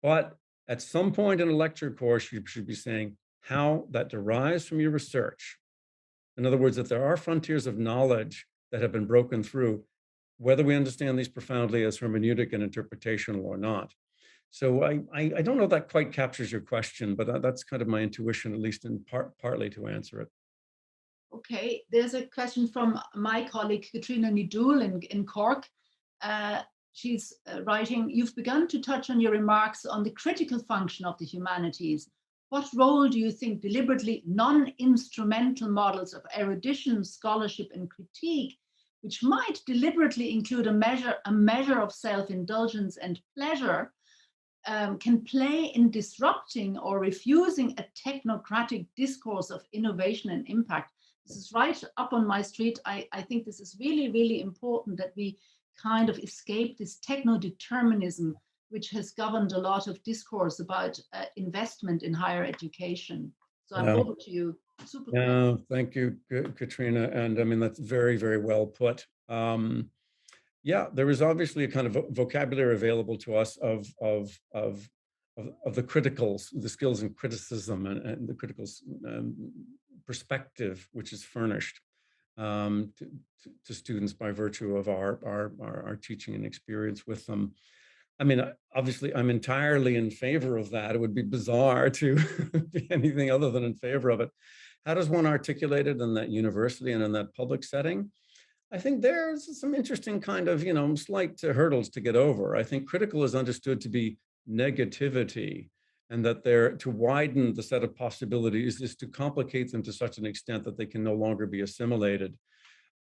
But at some point in a lecture course, you should be saying how that derives from your research. In other words, that there are frontiers of knowledge that have been broken through, whether we understand these profoundly as hermeneutic and interpretational or not. So I don't know if that quite captures your question, but that's kind of my intuition, at least in partly to answer it. Okay, there's a question from my colleague, Katrina Nidul in Cork. She's writing, you've begun to touch on your remarks on the critical function of the humanities. What role do you think deliberately non-instrumental models of erudition, scholarship, and critique, which might deliberately include a measure of self-indulgence and pleasure, can play in disrupting or refusing a technocratic discourse of innovation and impact? This is right up on my street. I think this is really, really important that we kind of escape this techno-determinism, which has governed a lot of discourse about investment in higher education. So I'm over to you. Super. Thank you, Katrina. And I mean, that's very, very well put. yeah, there is obviously a kind of vocabulary available to us of the criticals, the skills in criticism and the critical perspective, which is furnished to students by virtue of our teaching and experience with them. I mean, obviously, I'm entirely in favor of that. It would be bizarre to be anything other than in favor of it. How does one articulate it in that university and in that public setting? I think there's some interesting kind of, slight hurdles to get over. I think critical is understood to be negativity, and that to widen the set of possibilities is to complicate them to such an extent that they can no longer be assimilated.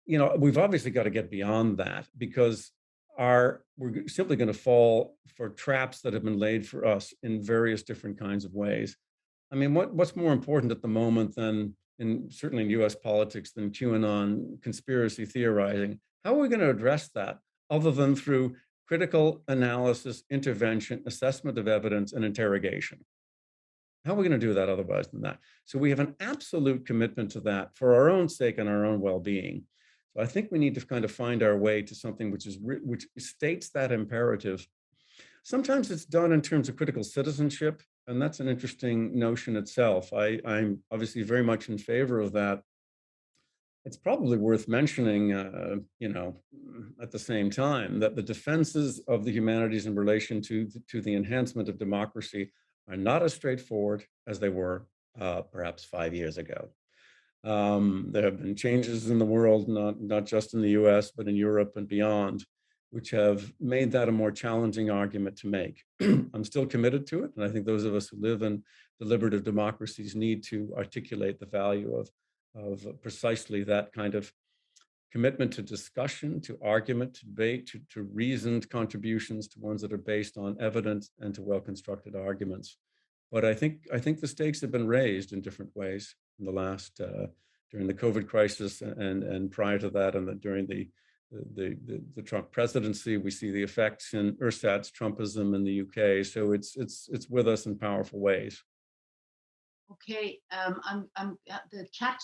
We've obviously got to get beyond that, because we're simply going to fall for traps that have been laid for us in various different kinds of ways. I mean, what's more important at the moment than, certainly in US politics, than QAnon conspiracy theorizing? How are we going to address that other than through critical analysis, intervention, assessment of evidence, and interrogation? How are we going to do that otherwise than that? So we have an absolute commitment to that for our own sake and our own well-being. So I think we need to kind of find our way to something which states that imperative. Sometimes it's done in terms of critical citizenship, and that's an interesting notion itself. I'm obviously very much in favor of that. It's probably worth mentioning, at the same time, that the defenses of the humanities in relation to the enhancement of democracy are not as straightforward as they were perhaps 5 years ago. There have been changes in the world, not just in the US, but in Europe and beyond, which have made that a more challenging argument to make. I'm still committed to it, and I think those of us who live in deliberative democracies need to articulate the value of precisely that kind of commitment to discussion, to argument, to debate, to reasoned contributions, to ones that are based on evidence and to well-constructed arguments. But I think the stakes have been raised in different ways in the last, during the COVID crisis and prior to that, and during the Trump presidency. We see the effects in Ersatz Trumpism in the UK. So it's with us in powerful ways. Okay, the chat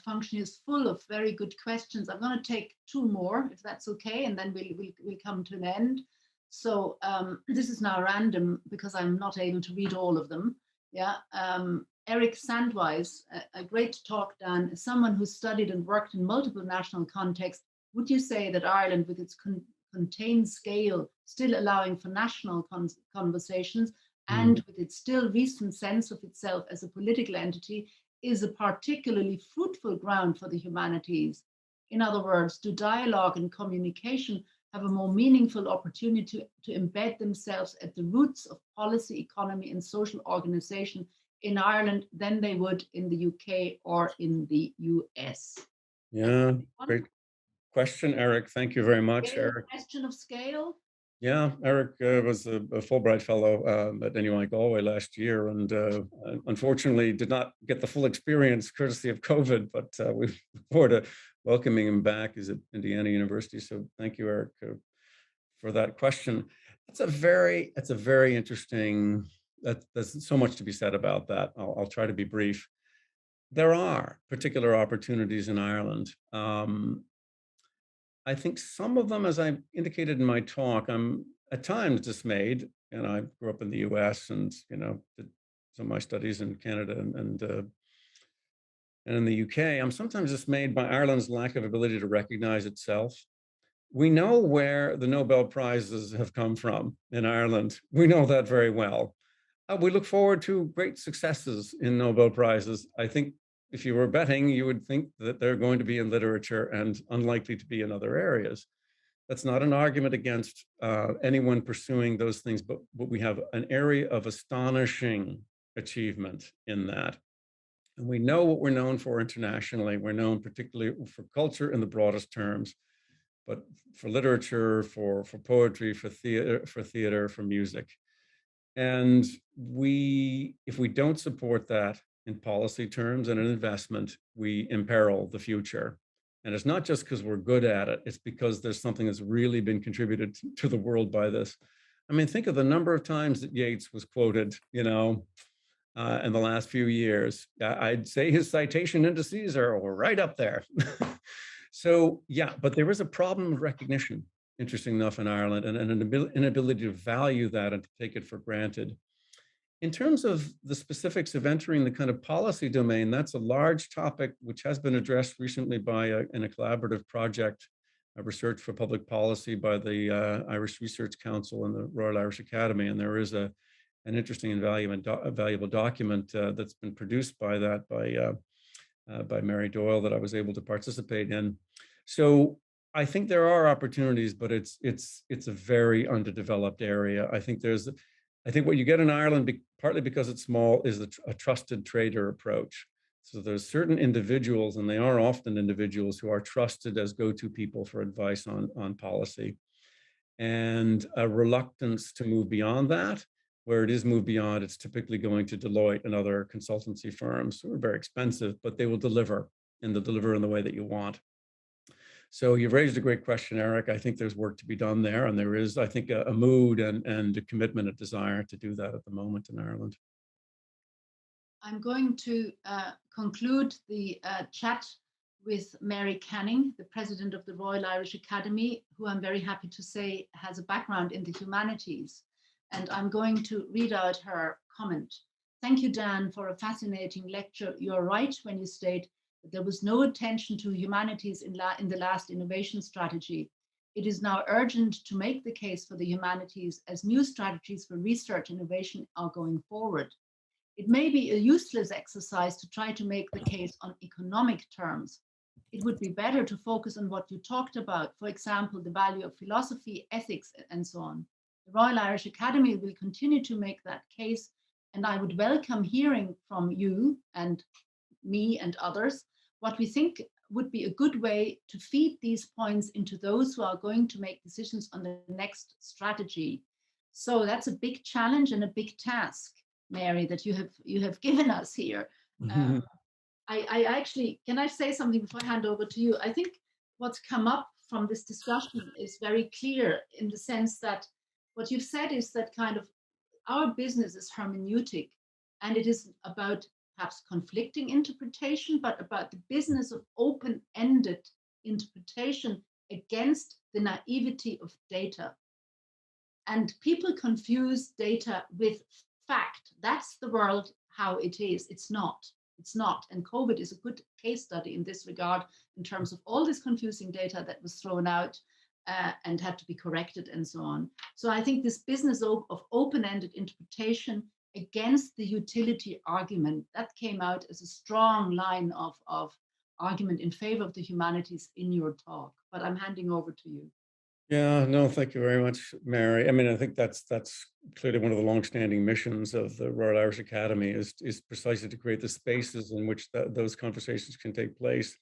function is full of very good questions. I'm going to take two more, if that's okay, and then we'll come to an end. So this is now random because I'm not able to read all of them. Yeah, Eric Sandwise, a great talk, Dan. As someone who studied and worked in multiple national contexts, would you say that Ireland, with its contained scale, still allowing for national conversations, and with its still recent sense of itself as a political entity, is a particularly fruitful ground for the humanities? In other words, do dialogue and communication have a more meaningful opportunity to embed themselves at the roots of policy, economy, and social organization in Ireland than they would in the UK or in the US? Yeah, great question, Eric. Thank you very much, Eric. Question of scale. Yeah, Eric was a Fulbright fellow at NUI Galway last year, and unfortunately did not get the full experience courtesy of COVID, but we look forward to welcoming him back. He's at Indiana University. So thank you, Eric, for that question. It's a very interesting, there's so much to be said about that. I'll try to be brief. There are particular opportunities in Ireland. I think some of them, as I indicated in my talk, I'm at times dismayed. And I grew up in the US and, did some of my studies in Canada and in the UK. I'm sometimes dismayed by Ireland's lack of ability to recognize itself. We know where the Nobel Prizes have come from in Ireland. We know that very well. We look forward to great successes in Nobel Prizes. I think if you were betting, you would think that they're going to be in literature and unlikely to be in other areas. That's not an argument against anyone pursuing those things, but we have an area of astonishing achievement in that. And we know what we're known for internationally. We're known particularly for culture in the broadest terms, but for literature, for poetry, for theater, for music. And if we don't support that in policy terms and in investment, we imperil the future. And it's not just because we're good at it, it's because there's something that's really been contributed to the world by this. I mean, think of the number of times that Yeats was quoted, in the last few years. I'd say his citation indices are right up there. So yeah, but there is a problem of recognition. interesting enough, in Ireland, and an inability to value that and to take it for granted. In terms of the specifics of entering the kind of policy domain, that's a large topic which has been addressed recently in a collaborative project, a research for public policy by the Irish Research Council and the Royal Irish Academy. And there is an interesting and valuable document that's been produced by Mary Doyle that I was able to participate in. So I think there are opportunities, but it's a very underdeveloped area. I think what you get in Ireland, partly because it's small, is a trusted trader approach. So there's certain individuals, and they are often individuals, who are trusted as go-to people for advice on policy, and a reluctance to move beyond that. Where it is moved beyond, it's typically going to Deloitte and other consultancy firms who are very expensive, but they will deliver, and they'll deliver in the way that you want. So you've raised a great question, Eric. I think there's work to be done there, and there is, I think, a mood and a commitment, a desire to do that at the moment in Ireland. I'm going to conclude the chat with Mary Canning, the president of the Royal Irish Academy, who I'm very happy to say has a background in the humanities. And I'm going to read out her comment. Thank you, Dan, for a fascinating lecture. You're right when you state that there was no attention to humanities in the last innovation strategy. It is now urgent to make the case for the humanities as new strategies for research innovation are going forward. It may be a useless exercise to try to make the case on economic terms. It would be better to focus on what you talked about, for example, the value of philosophy, ethics, and so on. The Royal Irish Academy will continue to make that case, and I would welcome hearing from you and me and others what we think would be a good way to feed these points into those who are going to make decisions on the next strategy. So that's a big challenge and a big task, Mary, that you have given us here. Mm-hmm. I actually, can I say something before I hand over to you? I think what's come up from this discussion is very clear, in the sense that what you've said is that kind of our business is hermeneutic, and it is about perhaps conflicting interpretation, but about the business of open-ended interpretation against the naivety of data. And people confuse data with fact. That's the world how it is. It's not. It's not. And COVID is a good case study in this regard, in terms of all this confusing data that was thrown out and had to be corrected and so on. So I think this business of open-ended interpretation against the utility argument, that came out as a strong line of argument in favor of the humanities in your talk. But I'm handing over to you. Yeah, no, thank you very much, Mary. I mean, I think that's clearly one of the long-standing missions of the Royal Irish Academy is precisely to create the spaces in which those conversations can take place.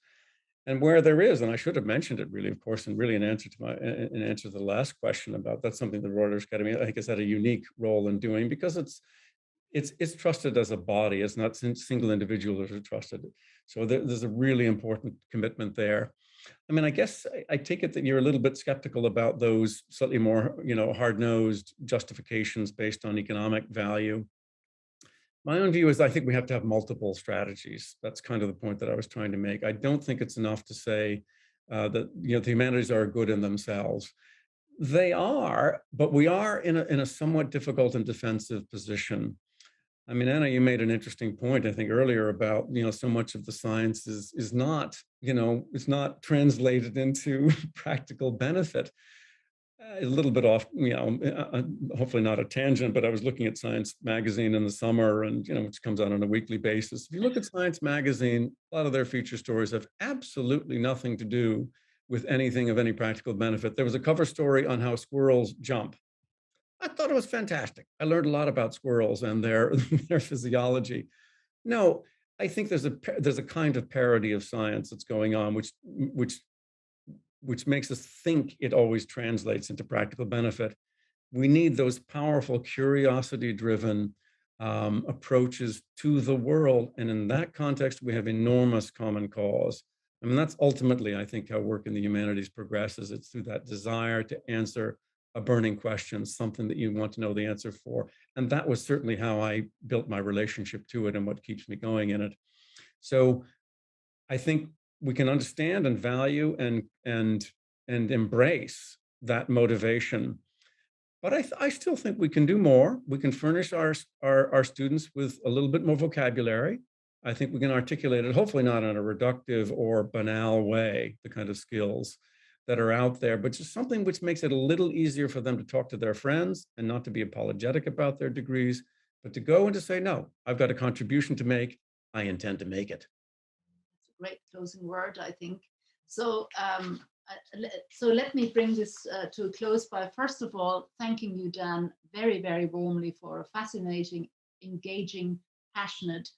And where there is, and I should have mentioned it really, of course, and really in answer to the last question about, that's something the Royal Irish Academy, I think, has had a unique role in doing, because it's trusted as a body. It's not single individuals are trusted. So there's a really important commitment there. I mean, I guess I take it that you're a little bit skeptical about those slightly more, hard-nosed justifications based on economic value. My own view is I think we have to have multiple strategies. That's kind of the point that I was trying to make. I don't think it's enough to say that the humanities are good in themselves. They are, but we are in a somewhat difficult and defensive position. I mean, Anna, you made an interesting point, I think, earlier about, so much of the science is not, it's not translated into practical benefit. A little bit off, hopefully not a tangent, but I was looking at Science Magazine in the summer, and, which comes out on a weekly basis. If you look at Science Magazine, a lot of their feature stories have absolutely nothing to do with anything of any practical benefit. There was a cover story on how squirrels jump. I thought it was fantastic. I learned a lot about squirrels and their physiology. No, I think there's a kind of parody of science that's going on, which makes us think it always translates into practical benefit. We need those powerful curiosity-driven approaches to the world, and in that context, we have enormous common cause. I mean, that's ultimately, I think, how work in the humanities progresses. It's through that desire to answer a burning question, something that you want to know the answer for. And that was certainly how I built my relationship to it and what keeps me going in it. So I think we can understand and value and embrace that motivation. But I still think we can do more. We can furnish our students with a little bit more vocabulary. I think we can articulate it, hopefully not in a reductive or banal way, the kind of skills that are out there, but just something which makes it a little easier for them to talk to their friends and not to be apologetic about their degrees, but to go and to say, no, I've got a contribution to make. I intend to make it. That's a great closing word, I think. So, so let me bring this to a close by, first of all, thanking you, Dan, very, very warmly for a fascinating, engaging, passionate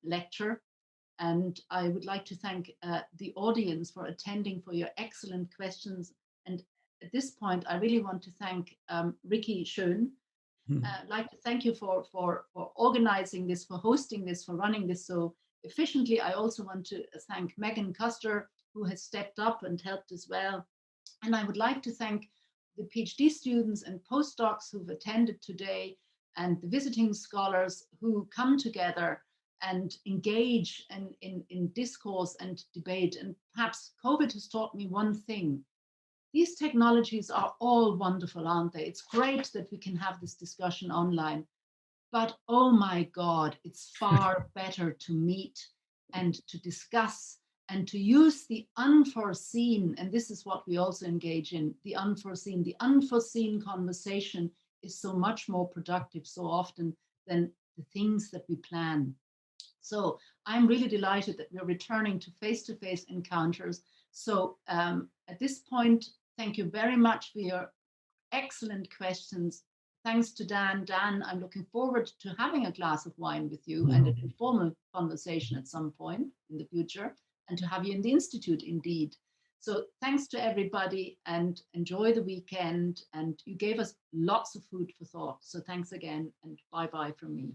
lecture. And I would like to thank the audience for attending, for your excellent questions. And at this point, I really want to thank Ricky Schoen. I'd like to thank you for organizing this, for hosting this, for running this so efficiently. I also want to thank Megan Custer, who has stepped up and helped as well. And I would like to thank the PhD students and postdocs who've attended today, and the visiting scholars who come together and engage in discourse and debate. And perhaps COVID has taught me one thing. These technologies are all wonderful, aren't they? It's great that we can have this discussion online, but oh my God, it's far better to meet and to discuss and to use the unforeseen. And this is what we also engage in, the unforeseen. The unforeseen conversation is so much more productive so often than the things that we plan. So I'm really delighted that we're returning to face-to-face encounters. So at this point, thank you very much for your excellent questions. Thanks to Dan. Dan, I'm looking forward to having a glass of wine with you and an informal conversation at some point in the future, and to have you in the Institute indeed. So thanks to everybody, and enjoy the weekend. And you gave us lots of food for thought. So thanks again, and bye-bye from me.